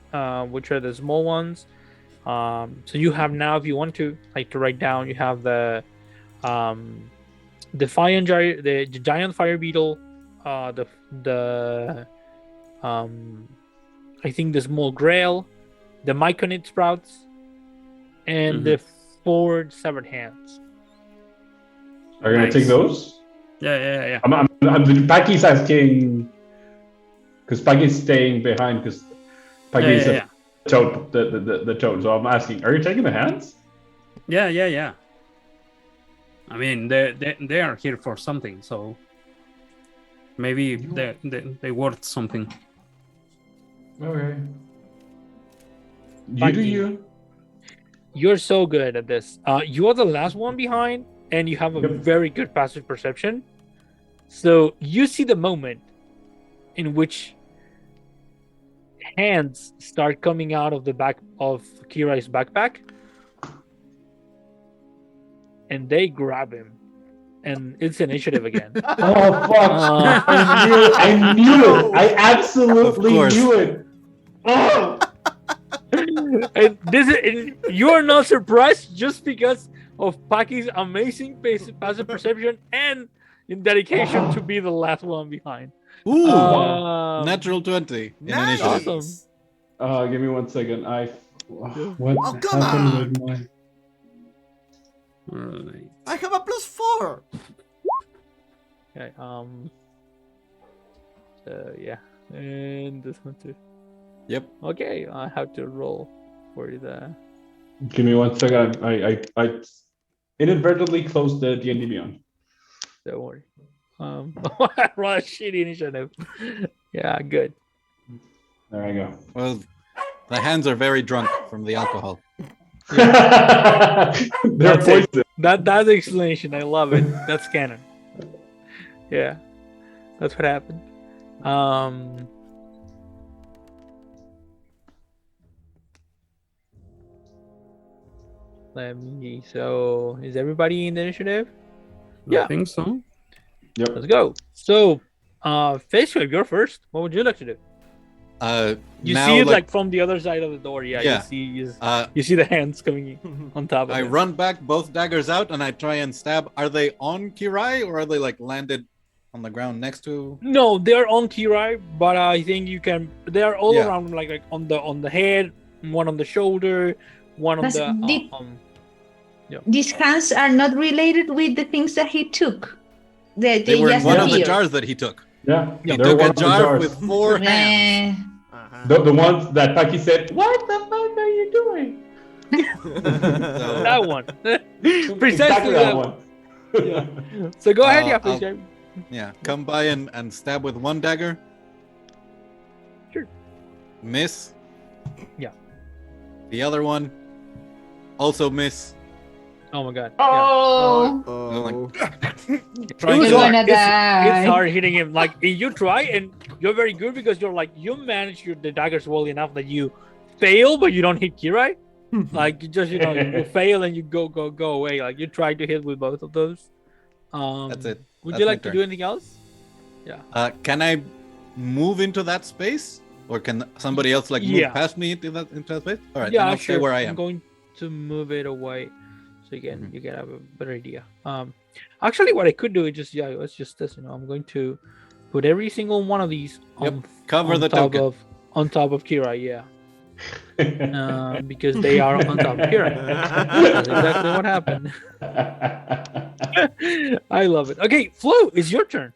which are the small ones. So you have now, if you want to, like, to write down, you have the the giant fire beetle, the I think the small grail, the myconid sprouts, and the 4 severed hands. are you gonna take those? Yeah. Paki's asking because Paki's staying behind because Paki's Yeah. toad, the toad. So I'm asking, are you taking the hands? Yeah. I mean, they are here for something, so maybe they worth something. Okay. You Paki. do you. You're so good at this. You are the last one behind, and you have a Yep. very good passive perception. So you see the moment in which hands start coming out of the back of Kirai's backpack, and they grab him, and it's initiative again. Oh fuck! I knew it. I absolutely Of course. knew it. Oh! And you are not surprised just because of Paki's amazing passive perception and in dedication to be the last one behind. Ooh, Natural natural 20 in Nice. initiative. Awesome. Give me 1 second. What Oh, come happened on. with my? Alright. I have a +4. Okay. So yeah, and this one too. Yep. Okay, I have to roll for the. Give me 1 second. I inadvertently closed the D&D Beyond. Don't worry. Roll a shitty initiative. Yeah, good. There I go. Well, the hands are very drunk from the alcohol. They're That's it. poisoned. That's the explanation. I love it. That's canon. Yeah, that's what happened. Let me. So, is everybody in the initiative? I Yeah. think so. Yep. Let's go. So, Facewave, you're first. What would you like to do? You now, see it like from the other side of the door. Yeah. Yeah. You see the hands coming in on top of I it. run back, both daggers out, and I try and stab. Are they on Kirai, or are they like landed on the ground next to? No, they're on Kirai, but I think you can. They are all Yeah. around, like on the head, one on the shoulder, one on That's the. deep. These hands are not related with the things that he took. They They were in just one of the appeared. jars that he took. Yeah. He they're took one a of the jar jars. with 4 hands. Eh, Uh-huh. The ones that Paki said, "What the fuck are you doing?" That one. Precisely Exactly that that one. one. Yeah. So go ahead, yeah, I'll- please. Yeah, come by and stab with 1 dagger. Sure. Miss. Yeah. The other one, also miss. Oh my god. Oh, Oh. Trying You're to gonna it's die. hard hitting him. Like you try and you're very good because you're like you manage the daggers well enough that you fail but you don't hit Kirai. Like you just you fail and you go away. Like you try to hit with both of those. That's it. Would That's you my like to turn. do anything else? Can I move into that space, or can somebody else like move Yeah. past me into that space? All right, Yeah, then I'll sure. stay where I I'm am. going to move it away so you can Mhm. you can have a better idea. Actually, what I could do is just it's just this. I'm going to put every single one of these Yep, on cover on the top token. on top of Kira. Yeah. Because they are on top of Kira. That's exactly what happened. I love it. Okay, Flo, it's your turn.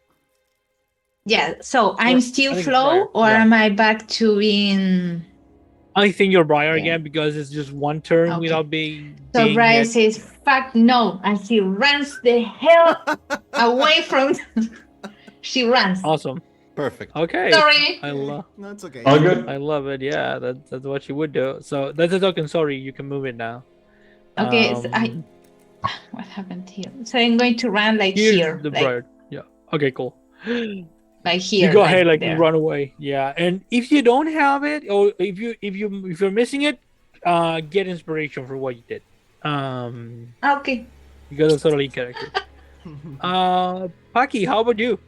yeah. So I'm still I think Flo, Briar, or yeah. am I back to being? I think you're Briar Yeah. again because it's just one turn Okay. without being. So being Brian hit. says, "Fuck no!" and she runs the hell away from. She runs. Awesome. Perfect. Okay. Sorry. I love. No, it's okay. All good. I love it. Yeah, that's what you would do. So that's a token. Sorry, you can move it now. Okay, so what happened here? So I'm going to run like Here's here, the like, Briar. Yeah. Okay. Cool. like here. You go ahead, like there. run away. Yeah, and if you don't have it, or if you're missing it, get inspiration for what you did. Okay. Because it's totally character. Paki, how about you?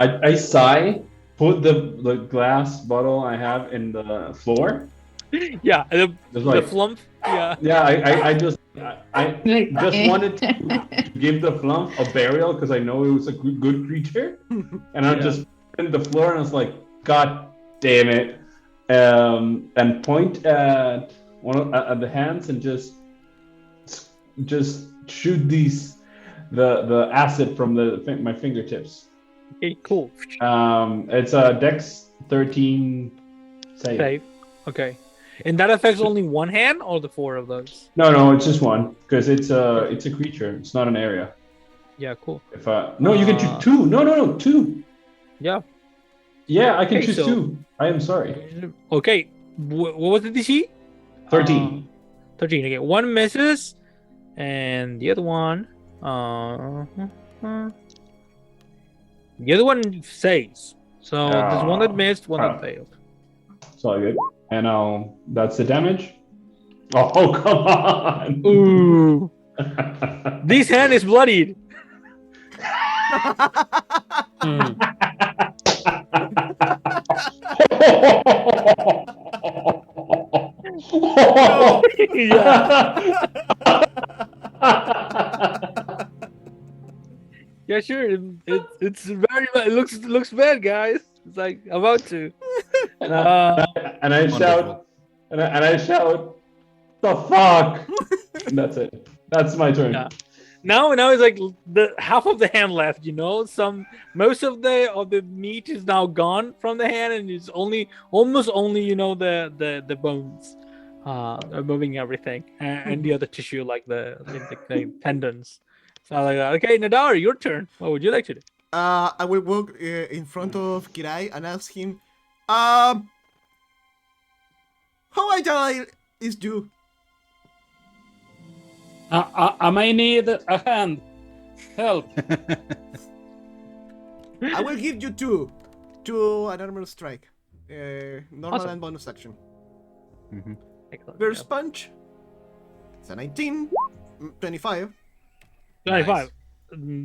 I sigh, put the glass bottle I have in the floor. Yeah, the Just like flump. Yeah. yeah, I just Like, just eh. wanted to give the flump a burial because I know it was a good creature, and I Yeah. just put it in the floor and I was like, God damn it, and point at at the hands and just shoot the acid from my fingertips. Okay, cool. It's a Dex 13 save. Save. Okay. And that affects only one hand or the four of those? No, it's just one because it's a creature. It's not an area. Yeah, cool. If no, you can choose two. No, two. Yeah. Yeah, I can Okay, choose so- two. I am sorry. Okay. What was the DC? 13. 13. Okay, one misses, and the other one, the other one saves. So there's one that missed, one that failed. It's all good. And that's the damage. Oh come on! Ooh, this hand is bloodied. Hmm. Yeah. Yeah, sure. It's very bad. It looks bad, guys. It's like about to. and I shout, and I shout, the fuck! And that's it. That's my turn. Yeah. Now it's like the half of the hand left. Most of the meat is now gone from the hand, and it's almost only the bones are moving everything, and the other tissue like the tendons. So like that. Okay, Nadar, your turn. What would you like to do? I will walk in front of Kirai and ask him, how agile is you? I may need a hand. Help. I will give you two an armor strike. Normal Awesome. and bonus action. Excellent. Burst punch. It's a 19. 25. 25.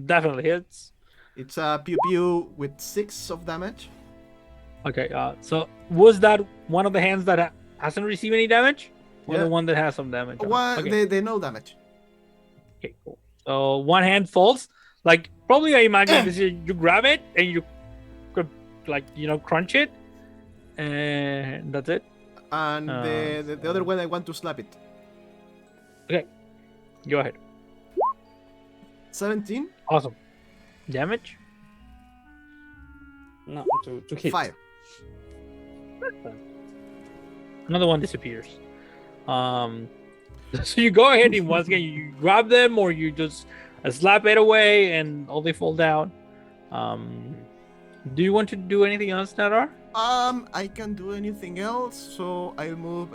Definitely hits. It's a pew pew with 6 of damage. Okay. So was that one of the hands that hasn't received any damage, or Yeah. the one that has some damage? on it? One, Okay. they no damage. Okay, cool. So one hand falls. Like probably I imagine this is you grab it and you could crunch it, and that's it. And the other one, I want to slap it. Go ahead. 17. Awesome. Damage. No, to hit. 5. Another one disappears. So you go ahead and once again you grab them or you just slap it away and all they fall down. Do you want to do anything else, Nadar? I can do anything else, so I'll move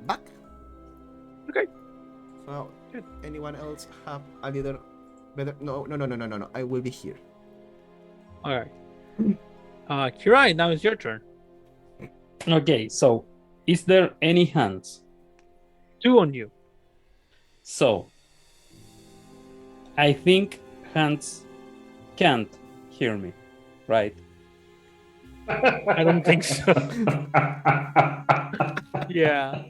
back Well, Good. anyone else have a little better? No. I will be here. All right. Kirai, now it's your turn. Okay, so is there any hands? 2 on you. So I think hands can't hear me, right? I don't think so. Yeah.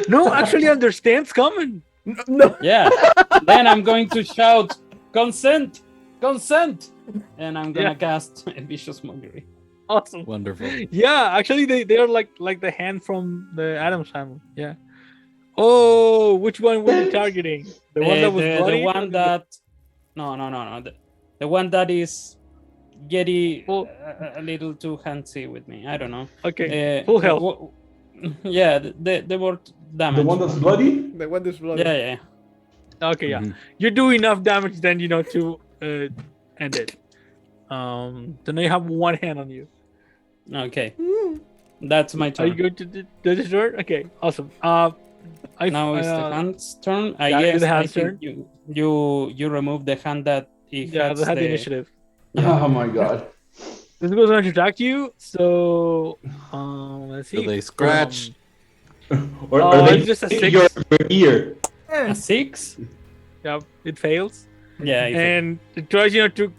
No, actually understands coming. No. Yeah. Then I'm going to shout, consent, consent, and I'm gonna cast vicious mockery. Awesome. Wonderful. Yeah, actually they are like the hand from the Addams family. Yeah. Oh, which one were you targeting? The one that was bloody? The one that no. The one that is getting a little too handsy with me. I don't know. Okay. Full health. Yeah, the word damage. The one that's bloody? The one that's bloody. Yeah. Okay, yeah. You do enough damage then, to end it. So now you have 1 hand on you. Okay. That's my turn. Are you going to do this turn? Okay, awesome. Now it's the hand's turn. I yeah, guess the I hand's think you remove the hand that that had the initiative. Oh my god. This goes on to attack you. So let's see. Do they scratch? Or are they it's just a hitting 6. your ear? A 6? Yeah, it fails. Yeah. And it tries, to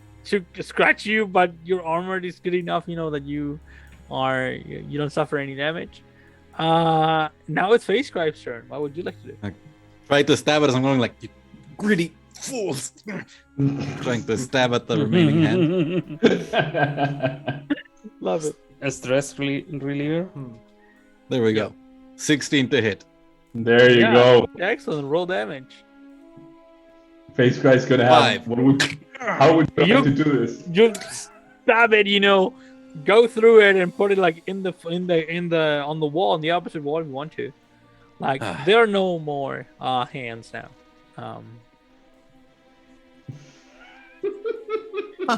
scratch you, but your armor is good enough, that you don't suffer any damage. Now it's Face Scribe's turn. What would you like to do? Try to stab it as I'm going like, you greedy fools. Trying to stab at the remaining hand. Love it. A stress reliever. There we go. 16 to hit. There you go. Excellent. Roll damage. Face Guy's gonna have. 5. How would you like to do this? You stab it, go through it and put it like on the wall, on the opposite wall if you want to. Like there are no more hands now.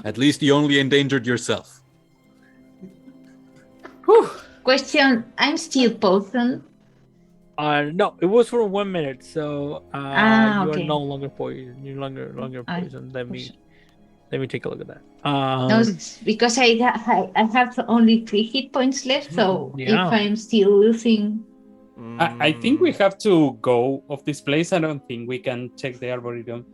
At least you only endangered yourself. Whew. Question: I'm still poisoned. No, it was for 1 minute, so you okay. are no longer poisoned. You're longer poisoned. Let me take a look at that. No, it's because I have only 3 hit points left, so if I'm still losing. I think we have to go of this place. I don't think we can check the arboretum.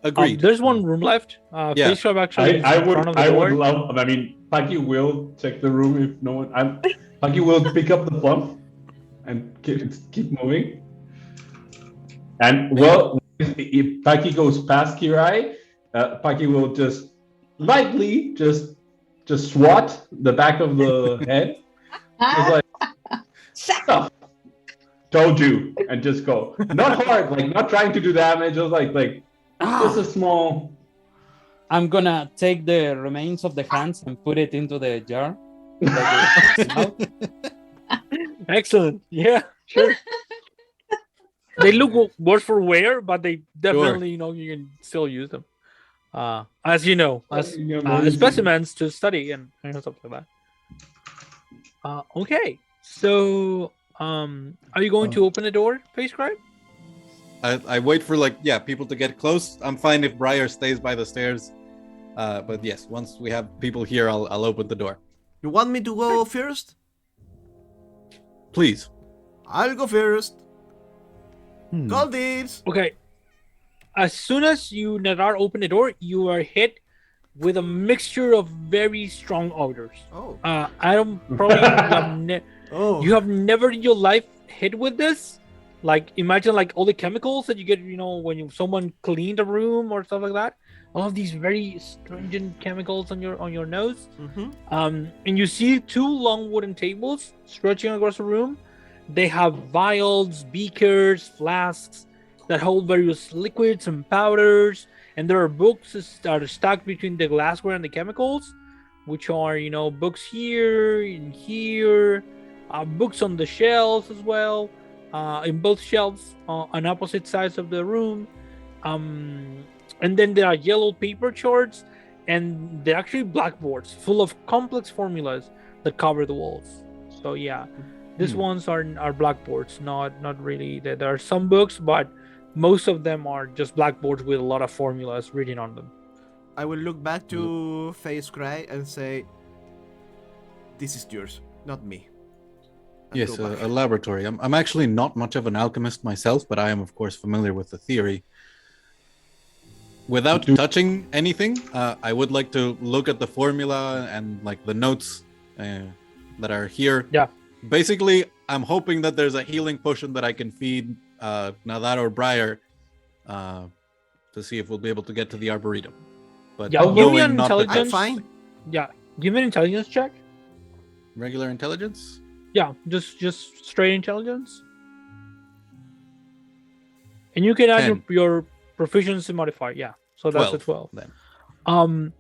Agreed. There's one room left. Face Scribe actually. I would love. I mean, Paki will check the room if no one. Paki will pick up the plum and keep moving. And if Paki goes past Kirai, Paki will just lightly just swat the back of the head. Just like, oh, told you, and just go. Not hard, like not trying to do damage, just like just a small. I'm gonna take the remains of the hands and put it into the jar. Excellent. Yeah, sure. They look worse for wear, but they definitely, you can still use them. As specimens to study and something like that. Okay, so are you going to open the door, Face Scribe? I wait for people to get close. I'm fine if Briar stays by the stairs. But yes, once we have people here, I'll open the door. You want me to go first? Please. I'll go first. Call this. Okay. As soon as you, Nadar, open the door, you are hit with a mixture of very strong odors. Oh. I don't probably you have never in your life hit with this. Like imagine all the chemicals that you get, when someone cleaned a room or stuff like that. All of these very stringent chemicals on your nose. Mm-hmm. And you see 2 long wooden tables stretching across the room. They have vials, beakers, flasks that hold various liquids and powders. And there are books that are stacked between the glassware and the chemicals, which are, books here and here, books on the shelves as well, in both shelves on opposite sides of the room. And then there are yellow paper charts, and they're actually blackboards full of complex formulas that cover the walls. So yeah, These ones are blackboards, not really. There are some books, but most of them are just blackboards with a lot of formulas written on them. I will look back to Face Cry and say, "This is yours, not me." And Yes, go back. a laboratory. I'm actually not much of an alchemist myself, but I am, of course, familiar with the theory. Without touching anything, I would like to look at the formula and like the notes that are here. Yeah. Basically, I'm hoping that there's a healing potion that I can feed Nadar or Briar to see if we'll be able to get to the Arboretum. But Yeah, give me knowing an not that intelligence. I'm fine. Yeah, give me an intelligence check. regular intelligence. Yeah, just straight intelligence. And you can add 10. your proficiency modifier. Yeah, so that's a 12. Then.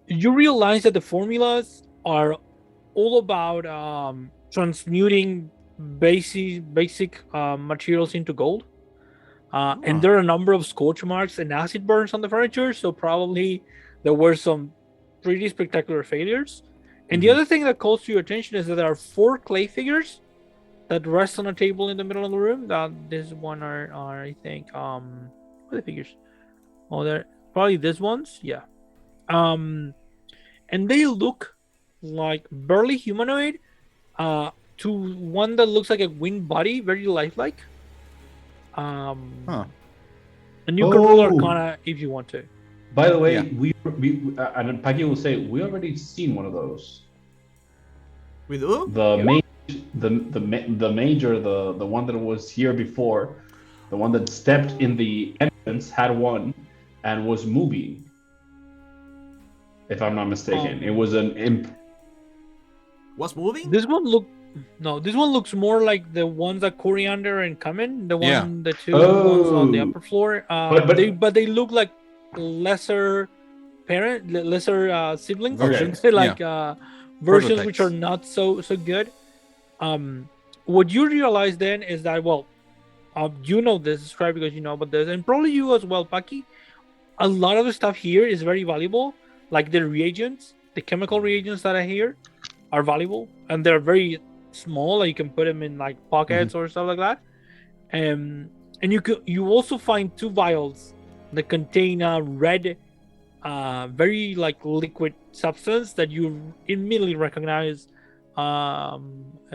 You realize that the formulas are all about transmuting basic materials into gold. And there are a number of scorch marks and acid burns on the furniture, so probably there were some pretty spectacular failures. And the other thing that calls to your attention is that there are 4 clay figures that rest on a table in the middle of the room. This one are I think what are the figures? Oh, they're probably these ones. Yeah. And they look like barely humanoid to one that looks like a winged body, very lifelike. And you can roll Arcana if you want to. By the way, Yeah. we and Paki will say we already seen one of those. With who? The major, the one that was here before, the one that stepped in the entrance had one and was moving. If I'm not mistaken, it was an imp. Was moving? This one looks more like the ones that Coriander and Kamen, the two ones on the upper floor. But they look like lesser siblings, Versions. like versions which are Prototypes. not so good. What you realize then is that you know this, Scribe, because you know about this, and probably you as well, Paki. A lot of the stuff here is very valuable, like the reagents, the chemical reagents that are here are valuable, and they're very small. Like you can put them in like pockets or stuff like that. And you also find 2 vials that contain a red, very like liquid substance that you immediately recognize a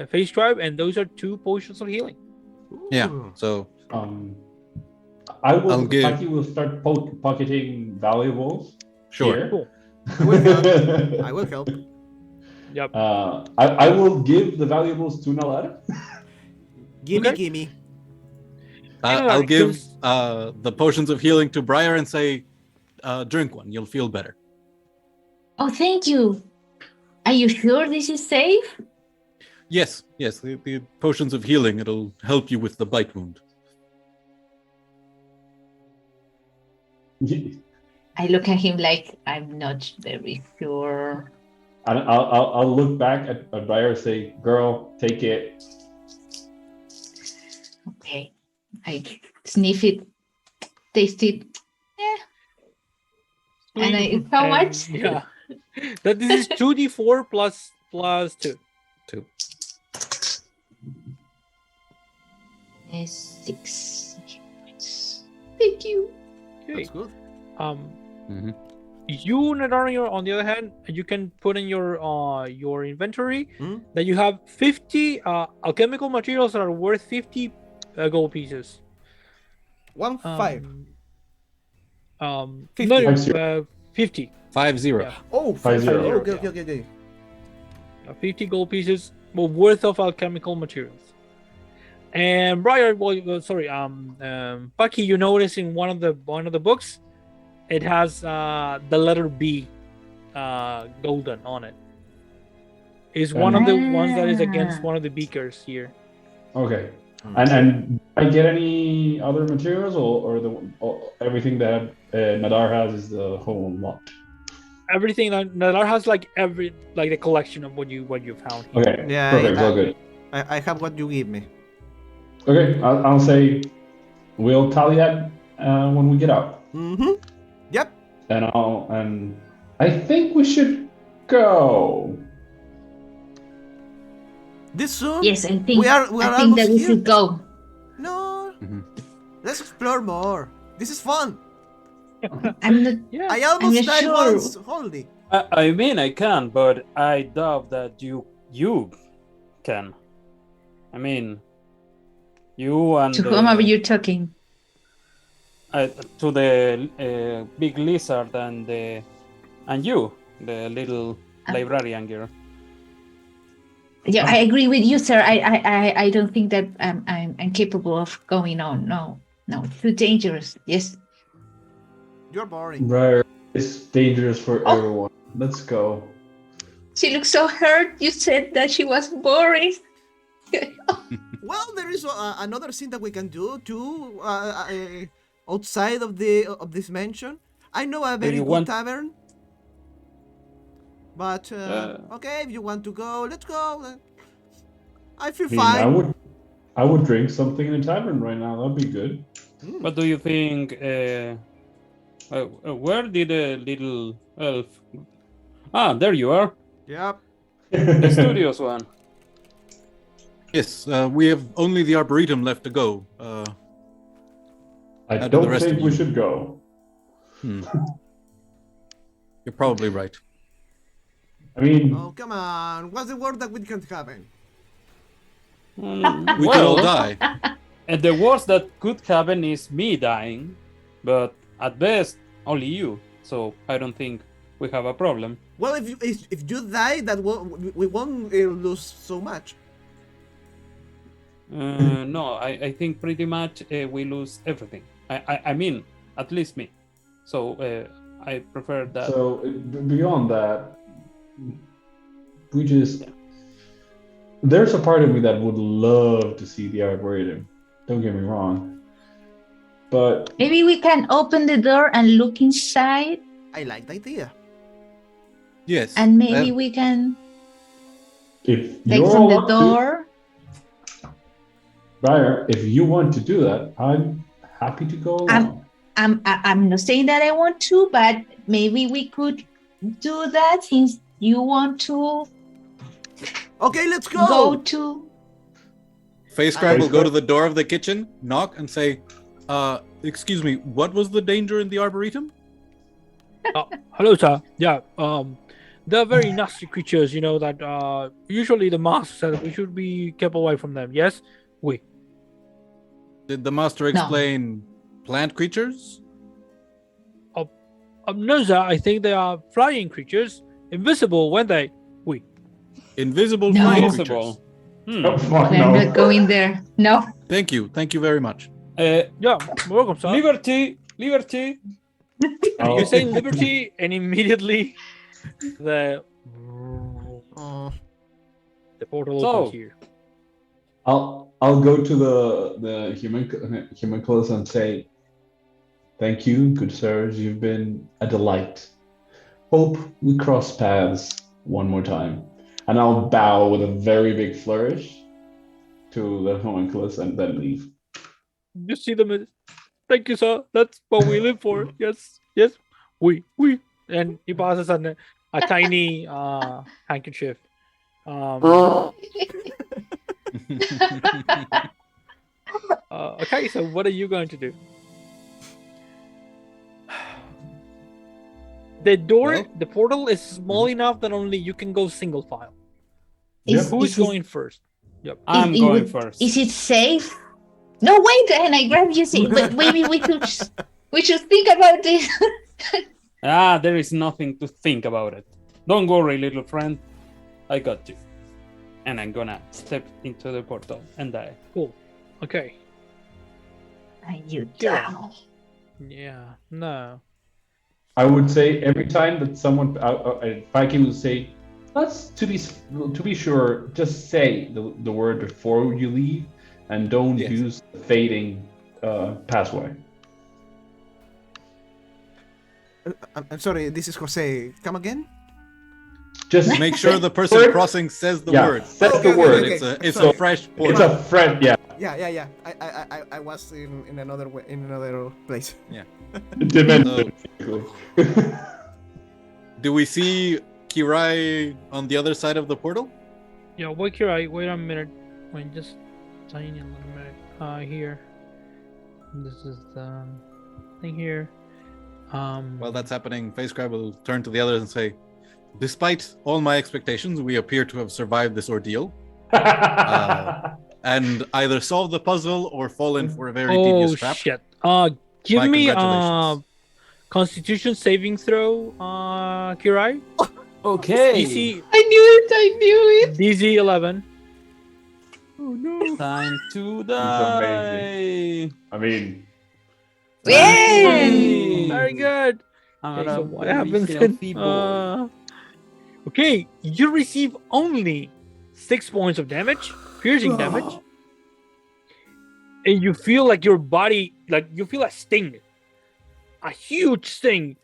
Face Tribe, and those are 2 potions of healing. Yeah. Ooh. So I'll give. Paki will start pocketing valuables. sure. Here. Cool. I will help. Yep. I will give the valuables to Nalar. Gimme. I'll give the potions of healing to Briar and say, drink one. You'll feel better. Oh, thank you. Are you sure this is safe? Yes. The potions of healing. It'll help you with the bite wound. I look at him like I'm not very sure. And I'll look back at Briar and say, "Girl, take it." Okay. I sniff it, taste it. And how much? Yeah. That this is 2d4 plus 2. 2. 6. Thank you. Okay. That's good. You, Nadar, on the other hand, you can put in your inventory that you have 50 alchemical materials that are worth 50 gold pieces. 1 5. 50. No, 50. 50. Yeah. Oh, 50. Okay. 50 gold pieces worth of alchemical materials. And Briar, Paki, you notice in one of the books, it has the letter B golden on it. Is one of the ones that is against one of the beakers here. Okay. And I get any other materials, or everything that Nadar has is the whole lot? Everything that Nadar has, like the collection of what you found here. Okay. Yeah, Perfect. All good. I have what you give me. Okay. I'll say we'll tally that when we get out. Yep. And I think we should go. This soon? Yes, I think. We are I think that almost we here. should go. No. Mhm. Let's explore more. This is fun. I'm not. Yeah. I almost not died sure. once. Holy. I mean, I can, but I doubt that you can. I mean, you and To whom are you talking? to the big lizard and you, the little librarian girl. Yeah, I agree with you, sir. I don't think that I'm capable of going on. No, too dangerous. Yes. You're boring. Right. It's dangerous for Oh. everyone. Let's go. She looks so hurt. You said that she was boring. Well, there is another thing that we can do too, outside of this mansion. I know a very you good want- tavern. But okay, if you want to go, let's go. I feel I mean, fine. I would drink something in a tavern right now. That'd be good. What do you think? Where did the little elf? Ah, there you are. Yep. The studios one. Yes, we have only the Arboretum left to go. I How do the don't rest think of we you- should go. You're probably right. I mean, Oh, come on. What's the word that we can happen? We could all die. And the worst that could happen is me dying, but at best only you. So I don't think we have a problem. Well, if you die, we won't lose so much. No, I think pretty much we lose everything. I mean, at least me. So I prefer that. so beyond that, we just. There's a part of me that would love to see the Arboretum. Don't get me wrong. But Maybe we can open the door and look inside, I like the idea. Yes. and maybe we can if take you're from the all up to, door. Briar, if you want to do that, I'm happy to go along. I'm not saying that I want to, but maybe we could do that since you want to Okay, let's go go. to. Face Crack will go to the door of the kitchen, knock, and say, excuse me, what was the danger in the Arboretum? Hello, sir. Yeah. They're very nasty creatures. You know that. Usually the master said we should be kept away from them. Yes. We. Did the master explain plant creatures? No, sir. I think they are flying creatures, invisible when they. We. Invisible No. flying Invisible. creatures. Oh, fuck We're no. not going there. No. Thank you very much. Yeah. Welcome, sir. Liberty. Oh. You say liberty, and immediately the Oh, portal So- opens here. I'll go to the homunculus and say, thank you, good sirs. You've been a delight. Hope we cross paths one more time. And I'll bow with a very big flourish to the homunculus and then leave. You see them. Thank you, sir. That's what we live for. Yes. We. And he passes on a tiny handkerchief. Okay, so what are you going to do? The door, Well- the portal is small enough that only you can go single file. Is- Who is is it- going first? I'm it going would- first. Is it safe? No, wait, and I grab you. But maybe we should think about this. There is nothing to think about it. Don't worry, little friend. I got you. And I'm gonna step into the portal and die. Cool. Okay. And you Yeah. die. Yeah. No. I would say every time that someone, Viking would say, let's to be sure, just say the word before you leave, and don't Yes. use the fading password. I'm sorry, this is Jose. Come again? Just Make sure the person Word? crossing says the yeah, word. says Okay, the okay, word. okay. It's So- a fresh It's portal. a friend. Yeah, Yeah. I was in another way, in another place. dimension. Do we see Kirai on the other side of the portal? Yeah, wait here. Wait a minute. Wait, just tiny little minute. Here. This is the thing here. While that's happening, FaceCrab will turn to the others and say, "Despite all my expectations, we appear to have survived this ordeal, and either solved the puzzle or fallen for a very devious trap." Shit. Give My me congratulations. Constitution saving throw, Kirai. Okay. DC I knew it. DC 11. Oh no. Time to amazing. die. I mean, Yay! Very good. I'm Okay, gonna so what very happens healthy then? boy. Okay, you receive only 6 points of damage, piercing damage, and you feel like your body, like you feel a sting, a huge sting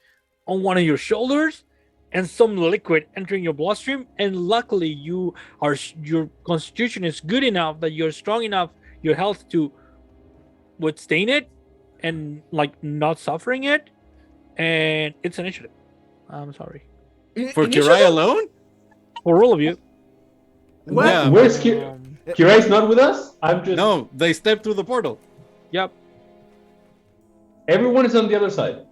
on one of your shoulders, and some liquid entering your bloodstream. And luckily, your constitution is good enough that you're strong enough, your health to withstand it, and like not suffering it. And it's initiative. I'm sorry For Kirai alone? for all of you. What? Yeah. where's Um, Kirai's not with us? I'm just. No, they stepped through the portal. Yep. Everyone is on the other side.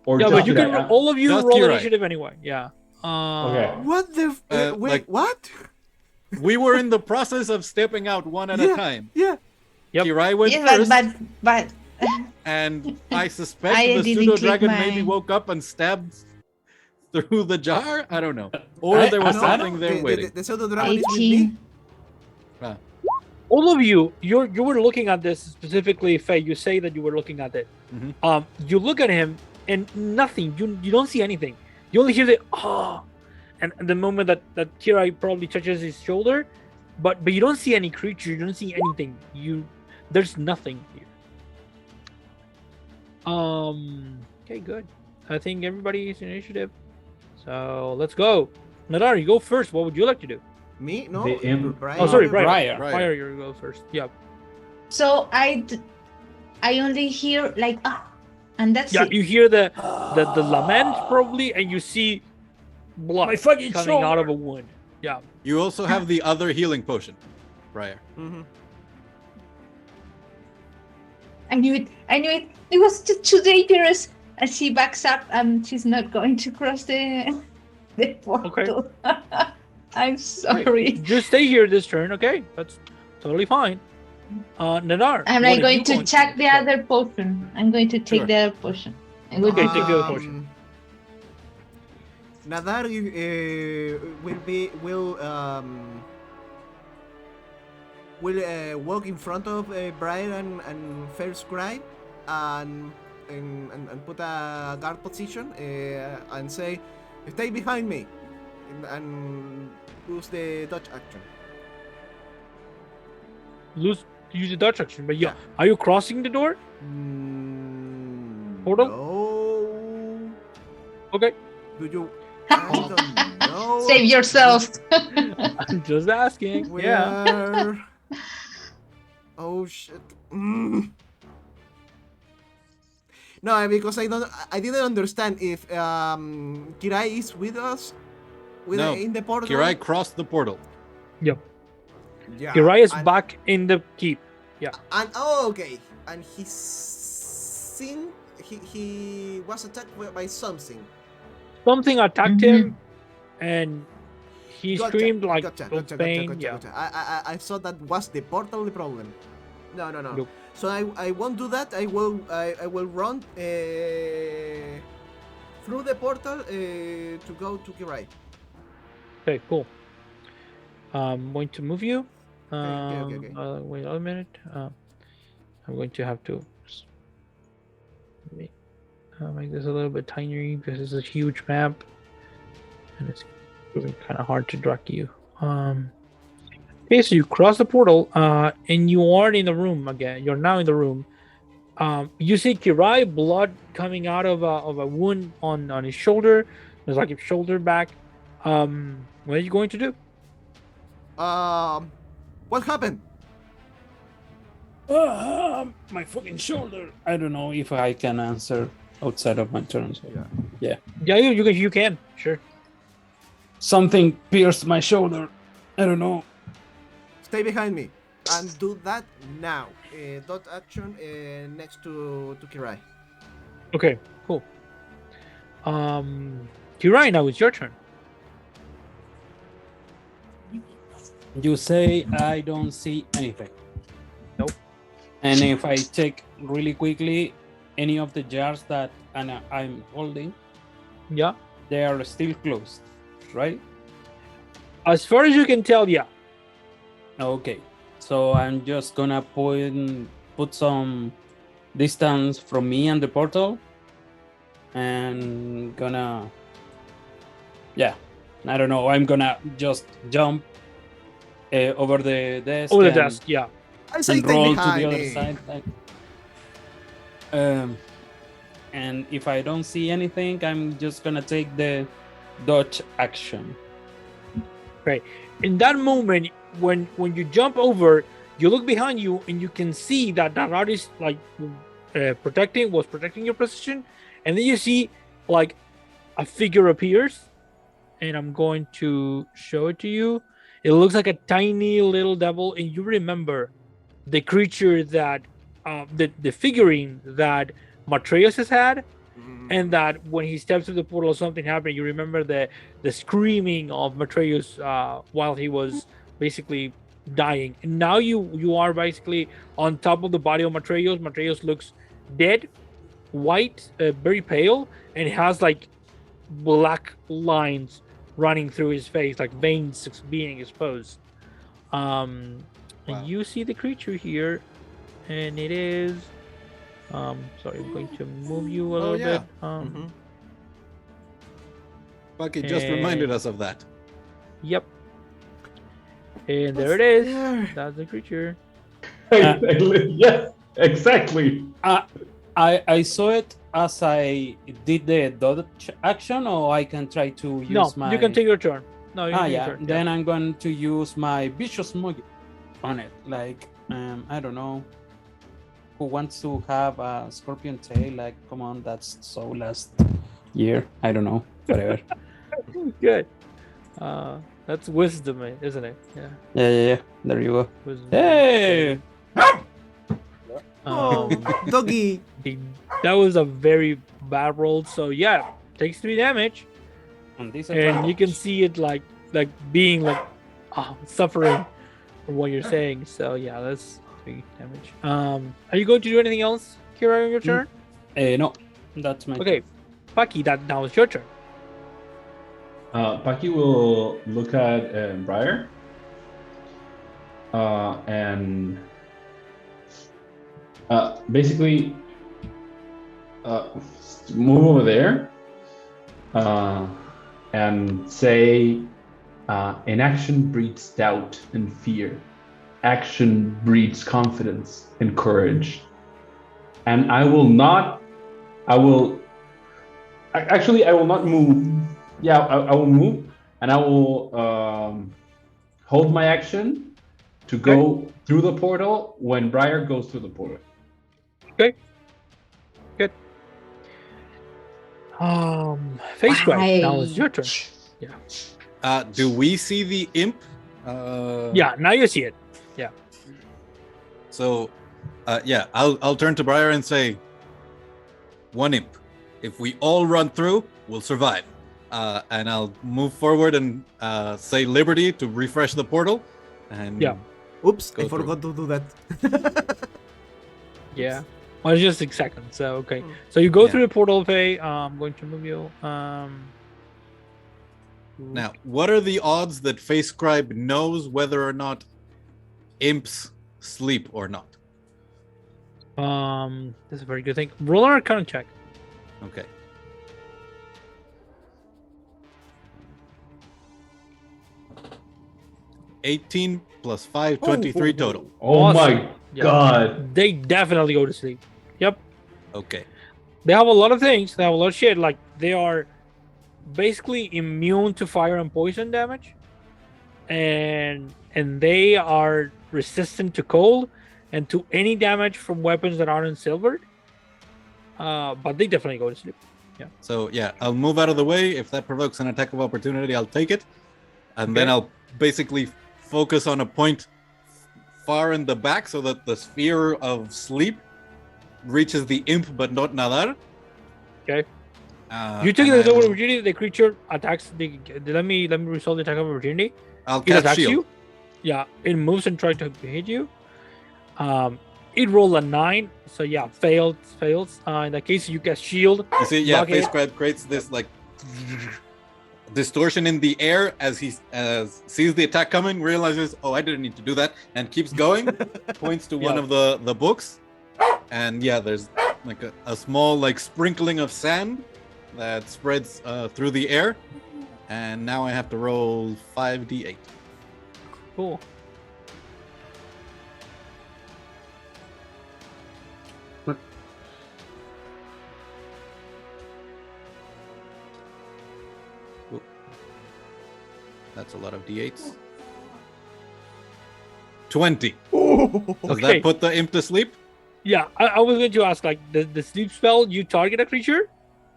Or Yeah, just but you can Kirai? all of you Just roll Kirai. initiative anyway. Yeah. Okay. What the? Wait, like- what? We were in the process of stepping out one at a time. Yeah. Yep. Kirai went Yeah, first, but and I suspect I the didn't pseudo click dragon my- maybe woke up and stabbed through the jar. I don't know, or there was No, something there waiting. The pseudo dragon is with me. 18. All of you, you were looking at this specifically, Faye. You say that you were looking at it. Mhm. You look at him and nothing. You don't see anything. You only hear the and the moment that Kirai probably touches his shoulder, but you don't see any creature. You don't see anything. There's nothing here. Okay, good. I think everybody's initiative. So let's go. Nadar, you go first. What would you like to do? Me? No. The imp- Brian. Oh, sorry, Briar. Briar. Briar. Briar, you go first. Yeah. So I only hear like and that's Yeah, it. you hear the lament probably, and you see blood My fucking coming out shoulder. of a wound. Yeah. You also have the other healing potion, Briar. Mhm. I knew it. It was too dangerous. And she backs up and she's not going to cross the portal. I'm sorry. Just stay here this turn, okay? That's totally fine. Nadar. I'm what not are going you to check do? the other potion. I'm going to take Sure. the other potion. I'm going Okay, to take the other potion. Nadar will walk in front of Brian and Fair Scribe and put a guard position and say, "Stay behind me," and use the dodge action. Use the Dutch action, but yeah. Are you crossing the door? Portal? No. Okay. Do you? I don't know. Save yourself. I'm just asking. Yeah. Where? Oh shit. No, because I didn't understand if Kirai is with us No, in the portal. Kirai crossed the portal. Yeah. Kirai is and, back in the keep. And okay. And he was attacked by something. Something attacked him, and he Gotcha, screamed like gotcha. pain. Yeah. I thought that was the portal the problem. No. Nope. So I won't do that. I will run through the portal to go to Kirai. Okay, cool. I'm going to move you. Okay. Wait a minute. I'm going to have to make this a little bit tinier because it's a huge map, and it's really kind of hard to drag you. Okay, so you cross the portal, and you are in the room again. You're now in the room. You see Kirai, blood coming out of a wound on his shoulder. There's like his shoulder back. What are you going to do? What happened? My fucking shoulder. I don't know if I can answer outside of my turn. So. Yeah, you can. Sure. Something pierced my shoulder. I don't know. Stay behind me. And do that now. Dot action next to Kirai. Okay, cool. Kirai, now it's your turn. You say I don't see anything. Nope. And if I check really quickly any of the jars that I'm holding, Yeah. they are still closed, right? As far as you can tell, yeah. Okay. So I'm just gonna put some distance from me and the portal, and gonna, yeah, I don't know. I'm gonna just jump over the desk. Over the desk, yeah. I say And stay roll to behind the other me. side. And if I don't see anything, I'm just gonna take the dodge action. Right. In that moment, when you jump over, you look behind you and you can see that artist like was protecting your position, and then you see like a figure appears, and I'm going to show it to you. It looks like a tiny little devil, and you remember the creature that the figurine that Matreus has had, and that when he steps through the portal, something happened. You remember the screaming of Matreus while he was basically dying, and now you are basically on top of the body of Matreus. Matreus looks dead, white, very pale, and has like black lines running through his face, like veins being exposed. And you see the creature here, and it is. Sorry, I'm going to move you a little bit. Bucky just reminded us of that. Yep. And there it is. That's the creature. Yes, exactly. I saw it as I did the dodge action, or I can try to use my. No, you can take your turn. No, you can take yeah. your turn. Then I'm going to use my vicious mojo on it. Like, I don't know. Who wants to have a scorpion tail? Like, come on, that's so last year. I don't know. Whatever. Good. That's wisdom, isn't it? Yeah. Yeah. There you go. Wisdom. Hey! Doggy. That was a very bad roll. So yeah, takes 3 damage, and you can see it like being like suffering from what you're saying. So yeah, that's 3 damage. Are you going to do anything else, Kira, on your turn? No, that's my Okay, Paki, that now is your turn. Paki will look at Briar and basically move over there and say, inaction breeds doubt and fear. Action breeds confidence and courage. And I will not move. Yeah, I will move, and I will hold my action to go through the portal when Briar goes through the portal. Okay. Good. Face Cry, now it's your turn. Yeah. Do we see the imp? Yeah, now you see it. Yeah. So, I'll turn to Briar and say, 1 imp. If we all run through, we'll survive. And I'll move forward and say liberty to refresh the portal. And Oops, go I forgot to do that. Yeah. Well, it's just 6 seconds. So okay. So you go through the portal, Faye. I'm going to move you. Now, what are the odds that Face Scribe knows whether or not imps sleep or not? That's a very good thing. Roll an Arcana check. Okay. $18 plus 5, 23 total. Oh Awesome. my god. They definitely go to sleep. Yep. Okay. They have a lot of things. They have a lot of shit. Like, they are basically immune to fire and poison damage. And they are resistant to cold and to any damage from weapons that aren't silvered. But they definitely go to sleep. Yeah. So, I'll move out of the way. If that provokes an attack of opportunity, I'll take it. And then I'll basically focus on a point far in the back so that the sphere of sleep reaches the imp but not Nadar. Okay. You take and the I attack of will- opportunity. The creature attacks. Let me resolve the attack of opportunity. I'll It cast attacks shield. you. Yeah, it moves and tries to hit you. It rolled a 9, so yeah, fails. In that case, you cast shield. You see, yeah, block Face it. Grab creates this like distortion in the air as he sees the attack coming, realizes, oh, I didn't need to do that, and keeps going. Points to one Yeah. of the books, and yeah, there's like a small like sprinkling of sand that spreads through the air, and now I have to roll 5d8. Cool. That's a lot of d8s. 20. Oh, Does Okay. that put the imp to sleep? Yeah, I was going to ask, like, the sleep spell, you target a creature?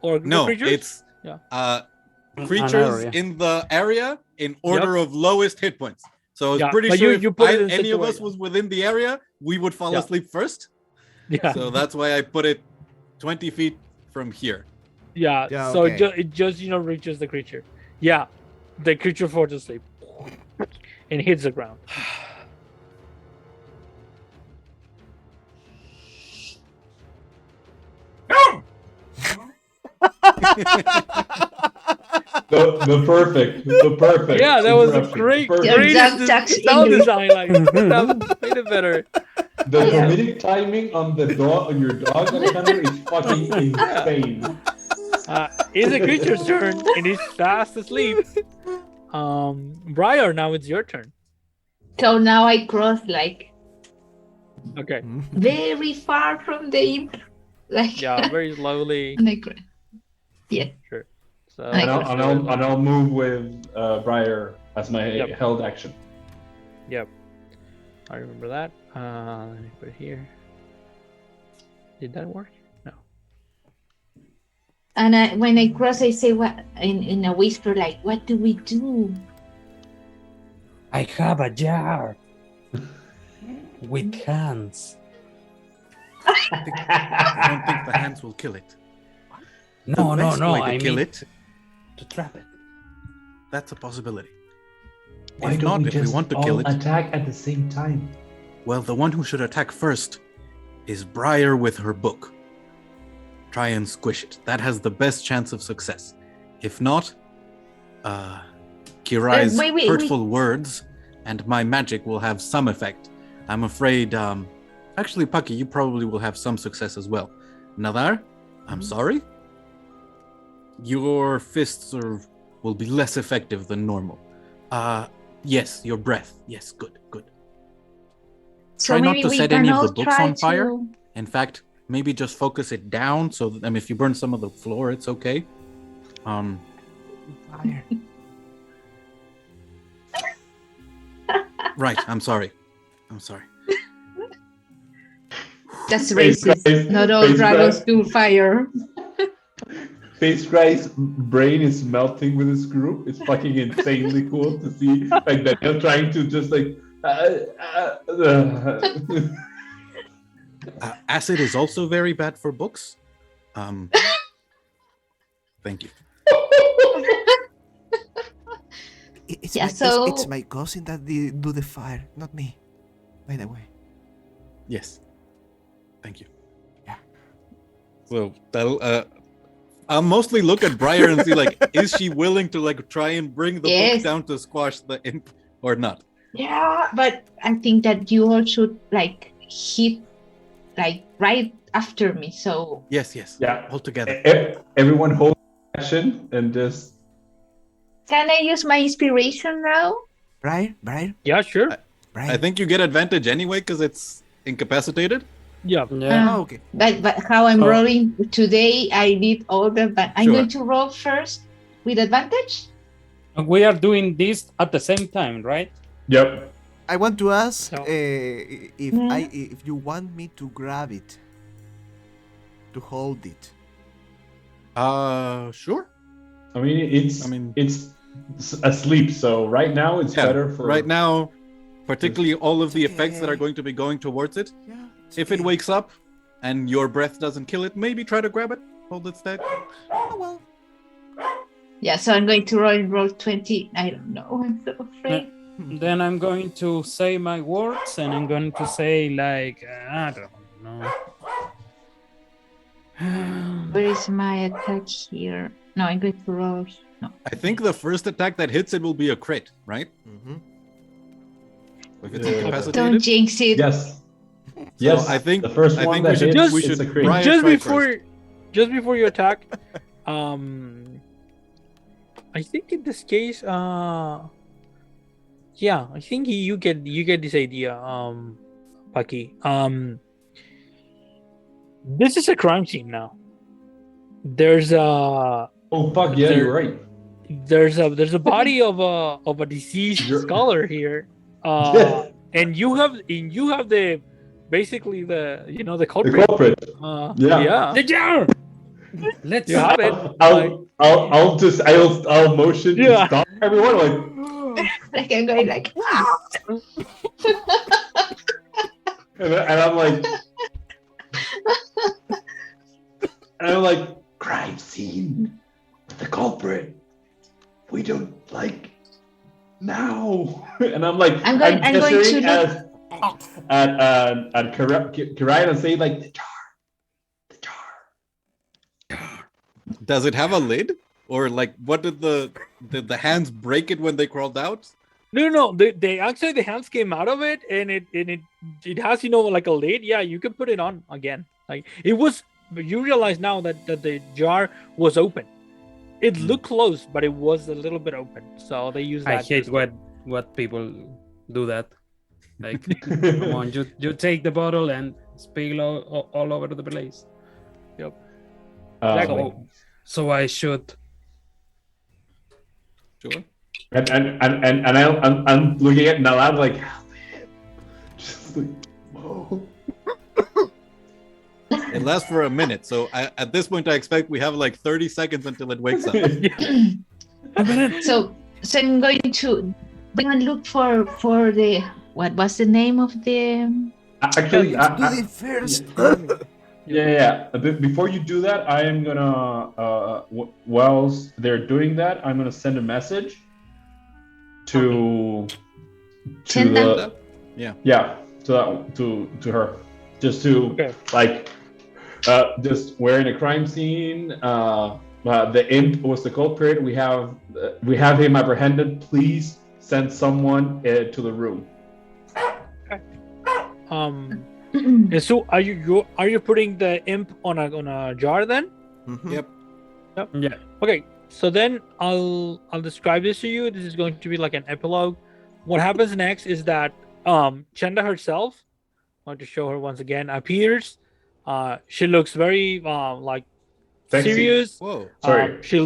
Or a group of No, creatures? it's Yeah. creatures area. in the area in order of lowest hit points. So I was Yeah, pretty but sure you if put it in such any a of way, us yeah. was within the area, we would fall Yeah. asleep first. Yeah. So that's why I put it 20 feet from here. Yeah, Yeah, so okay. it just reaches the creature. Yeah, the creature falls asleep and hits the ground. The perfect. Yeah, that was a interruption. great, Perfect. great Jack- Jack's sound English. design. Like that made it better. The Yeah. comedic timing on the dog on your dog, Alexander, is fucking insane. It's the creature's turn, and it's fast asleep. Briar, now it's your turn. So now I cross like Okay. very far from the imp. Like Yeah, very slowly. and I cross. Yeah. Sure. So And I'll move with Briar as my Yep. held action. Yep. I remember that. Let me put it here. Did that work? No. And when I cross, I say what in a whisper, like, "What do we do?" I have a jar with hands. I don't think the hands will kill it. No, the no, best no. way to I kill mean it, to trap it. that's a possibility. Why If don't not, we if we just want to all kill it, attack at the same time? well, the one who should attack first is Briar with her book. Try and squish it. That has the best chance of success. If not, Kirai's wait. hurtful words and my magic will have some effect. I'm afraid, actually, Paki, you probably will have some success as well. Nadar, I'm sorry. Your fists will be less effective than normal. Yes, your breath. Yes, good. So Try not maybe to we set can any of all the books try on fire. to- In fact, maybe just focus it down so that, if you burn some of the floor, it's okay. Fire. Right, I'm sorry. That's Face racist. Christ, Not all face dragons Christ. do fire. Face Guy's brain is melting with this group. It's fucking insanely cool to see like Daniel trying to just like Acid is also very bad for books. Thank you. It's Yeah, my, so- it's my cousin that do the fire, not me. By the way. Yes. Thank you. Yeah. So that'll I'll mostly look at Briar and see like, is she willing to like try and bring the Yes. book down to squash the imp or not? Yeah, but I think that you all should like hit like right after me. So Yes. Yeah. All together. Everyone hold action and just can I use my inspiration now? Briar? Yeah, sure. Briar? I think you get advantage anyway because it's incapacitated. Yeah. Yeah. Oh, okay. But how I'm So- rolling today, I need all the. I'm Sure. going to roll first with advantage. And we are doing this at the same time, right? yep. I want to ask So- if you want me to grab it, to hold it. Sure. I mean it's asleep, so right now it's Yeah, better for right now, particularly all of the effects that are going to be going towards it. Yeah. it's If it okay. wakes up and your breath doesn't kill it, maybe try to grab it, hold it steady. Oh, well. Yeah, so I'm going to roll 20. I don't know. I'm so afraid. Then I'm going to say my words, and I'm going to say like I don't know. Where is my attack here? No, I'm going to roll. No. I think the first attack that hits it will be a crit, right? Mm-hmm. If it's Yeah. Don't incapacitated. jinx it. Yes. Yes. I think the first I one think that we should hits, we it's should a crit. try just try before, first. just before you attack, I think in this case, yeah, I think you get this idea, Paki. This is a crime scene now. There's a Oh fuck yeah, There- you're right. there's a body of a deceased You're- scholar here, Yeah. and you have the basically the the The culprit. culprit. Yeah. Yeah. The jar. Let's You have it. I'll motion to Yeah. stop everyone. Like, Like I'm going like, ah! and I'm like, crime scene. The culprit. We don't like now. And I'm like, I'm going to gesturing look- at Karayan and say like the jar. Does it have a lid? Or like what did the hands break it when they crawled out? No. They actually the hands came out of it, and it has like a lid. Yeah, you can put it on again. Like it was. But you realize now that the jar was open. It looked closed, but it was a little bit open. So they used that. I hate what people do that. Like, come on, you take the bottle and spill all over the place. Exactly. So I should. Sure. And I'm looking at Nalab like, just like, whoa. It lasts for a minute, so at this point I expect we have like 30 seconds until it wakes up. So I'm going to look for the what was the name of the Actually, Do it first. yeah. Before you do that, I am gonna whilst they're doing that, I'm gonna send a message to Send the Yeah. to her, just to Okay. like just we're in a crime scene. The imp was the culprit. We have him apprehended. Please send someone to the room. And so are you putting the imp on a jar then? Mhm. Yep. Yeah. Okay, so then I'll describe this to you. This is going to be like an epilogue. What happens next is that Chenda herself, I want to show her once again, appears. She looks very like Sexy. serious. Whoa. Sorry. She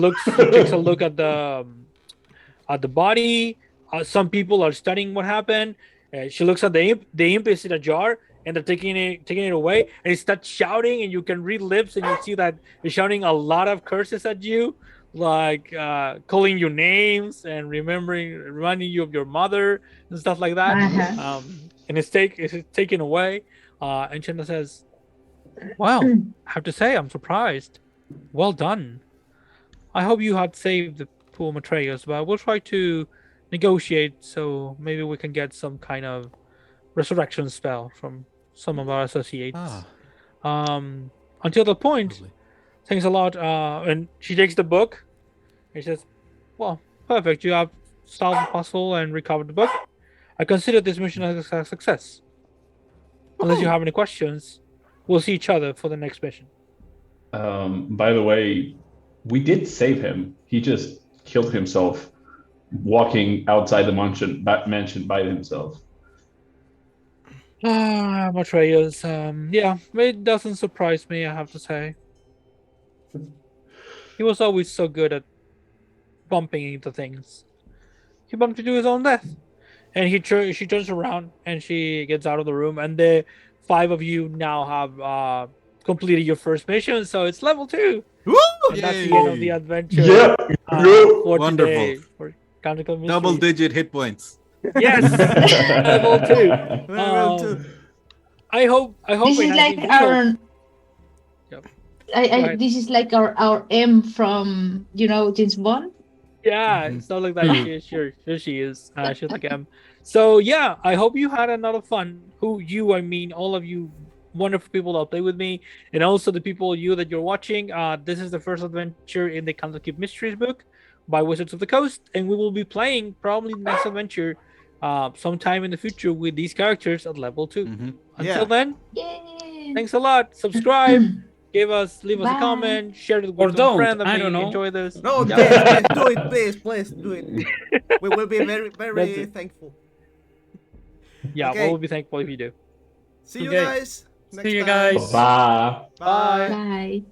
takes a look at the body. Some people are studying what happened. She looks at the imp. The imp is in a jar, and they're taking it away. And he starts shouting, and you can read lips, and you see that he's shouting a lot of curses at you, like calling you names and reminding you of your mother and stuff like that. Uh-huh. And it's taken away. And Chenda says, "Wow, I have to say, I'm surprised. Well done. I hope you had saved the poor Matreus, but we'll try to negotiate so maybe we can get some kind of resurrection spell from some of our associates. Until that point, Lovely. thanks a lot." And she takes the book and she says, "Well, perfect. You have solved the puzzle and recovered the book. I consider this mission as a success. Unless you have any questions, we'll see each other for the next mission." By the way, we did save him. He just killed himself walking outside the mansion by himself. Matreus, yeah, it doesn't surprise me, I have to say. He was always so good at bumping into things. He bumped into his own death. And she turns around and she gets out of the room, and the 5 of you now have completed your first mission, so it's level 2. Woo! And that's the end of the adventure. Yeah. For Wonderful. today, for Candlekeep Mysteries. Double-digit hit points. Yes, level 2. Level two. I hope. This is and I like think we hope- our. Yep. Go I ahead. this is like our M from James Bond. Yeah, Mhm. it's not like that. Mhm. Sure she is. She's like So yeah, I hope you had a lot of fun. I mean, all of you wonderful people that play with me, and also the people that you're watching. This is the first adventure in the Candlekeep Mysteries book by Wizards of the Coast, and we will be playing probably the next adventure sometime in the future with these characters at level 2. Mhm. Until Yeah. then, Yay! thanks a lot. Subscribe, leave us a Bye. comment, share it Or with some don't, friend that I may don't know. enjoy this. No, Yeah. please do it, please do it. We will be very, That's very it. thankful. Yeah, Okay. we'll be thankful if you do. See you Okay. guys next See you time. guys. Bye. Bye. Bye. Bye.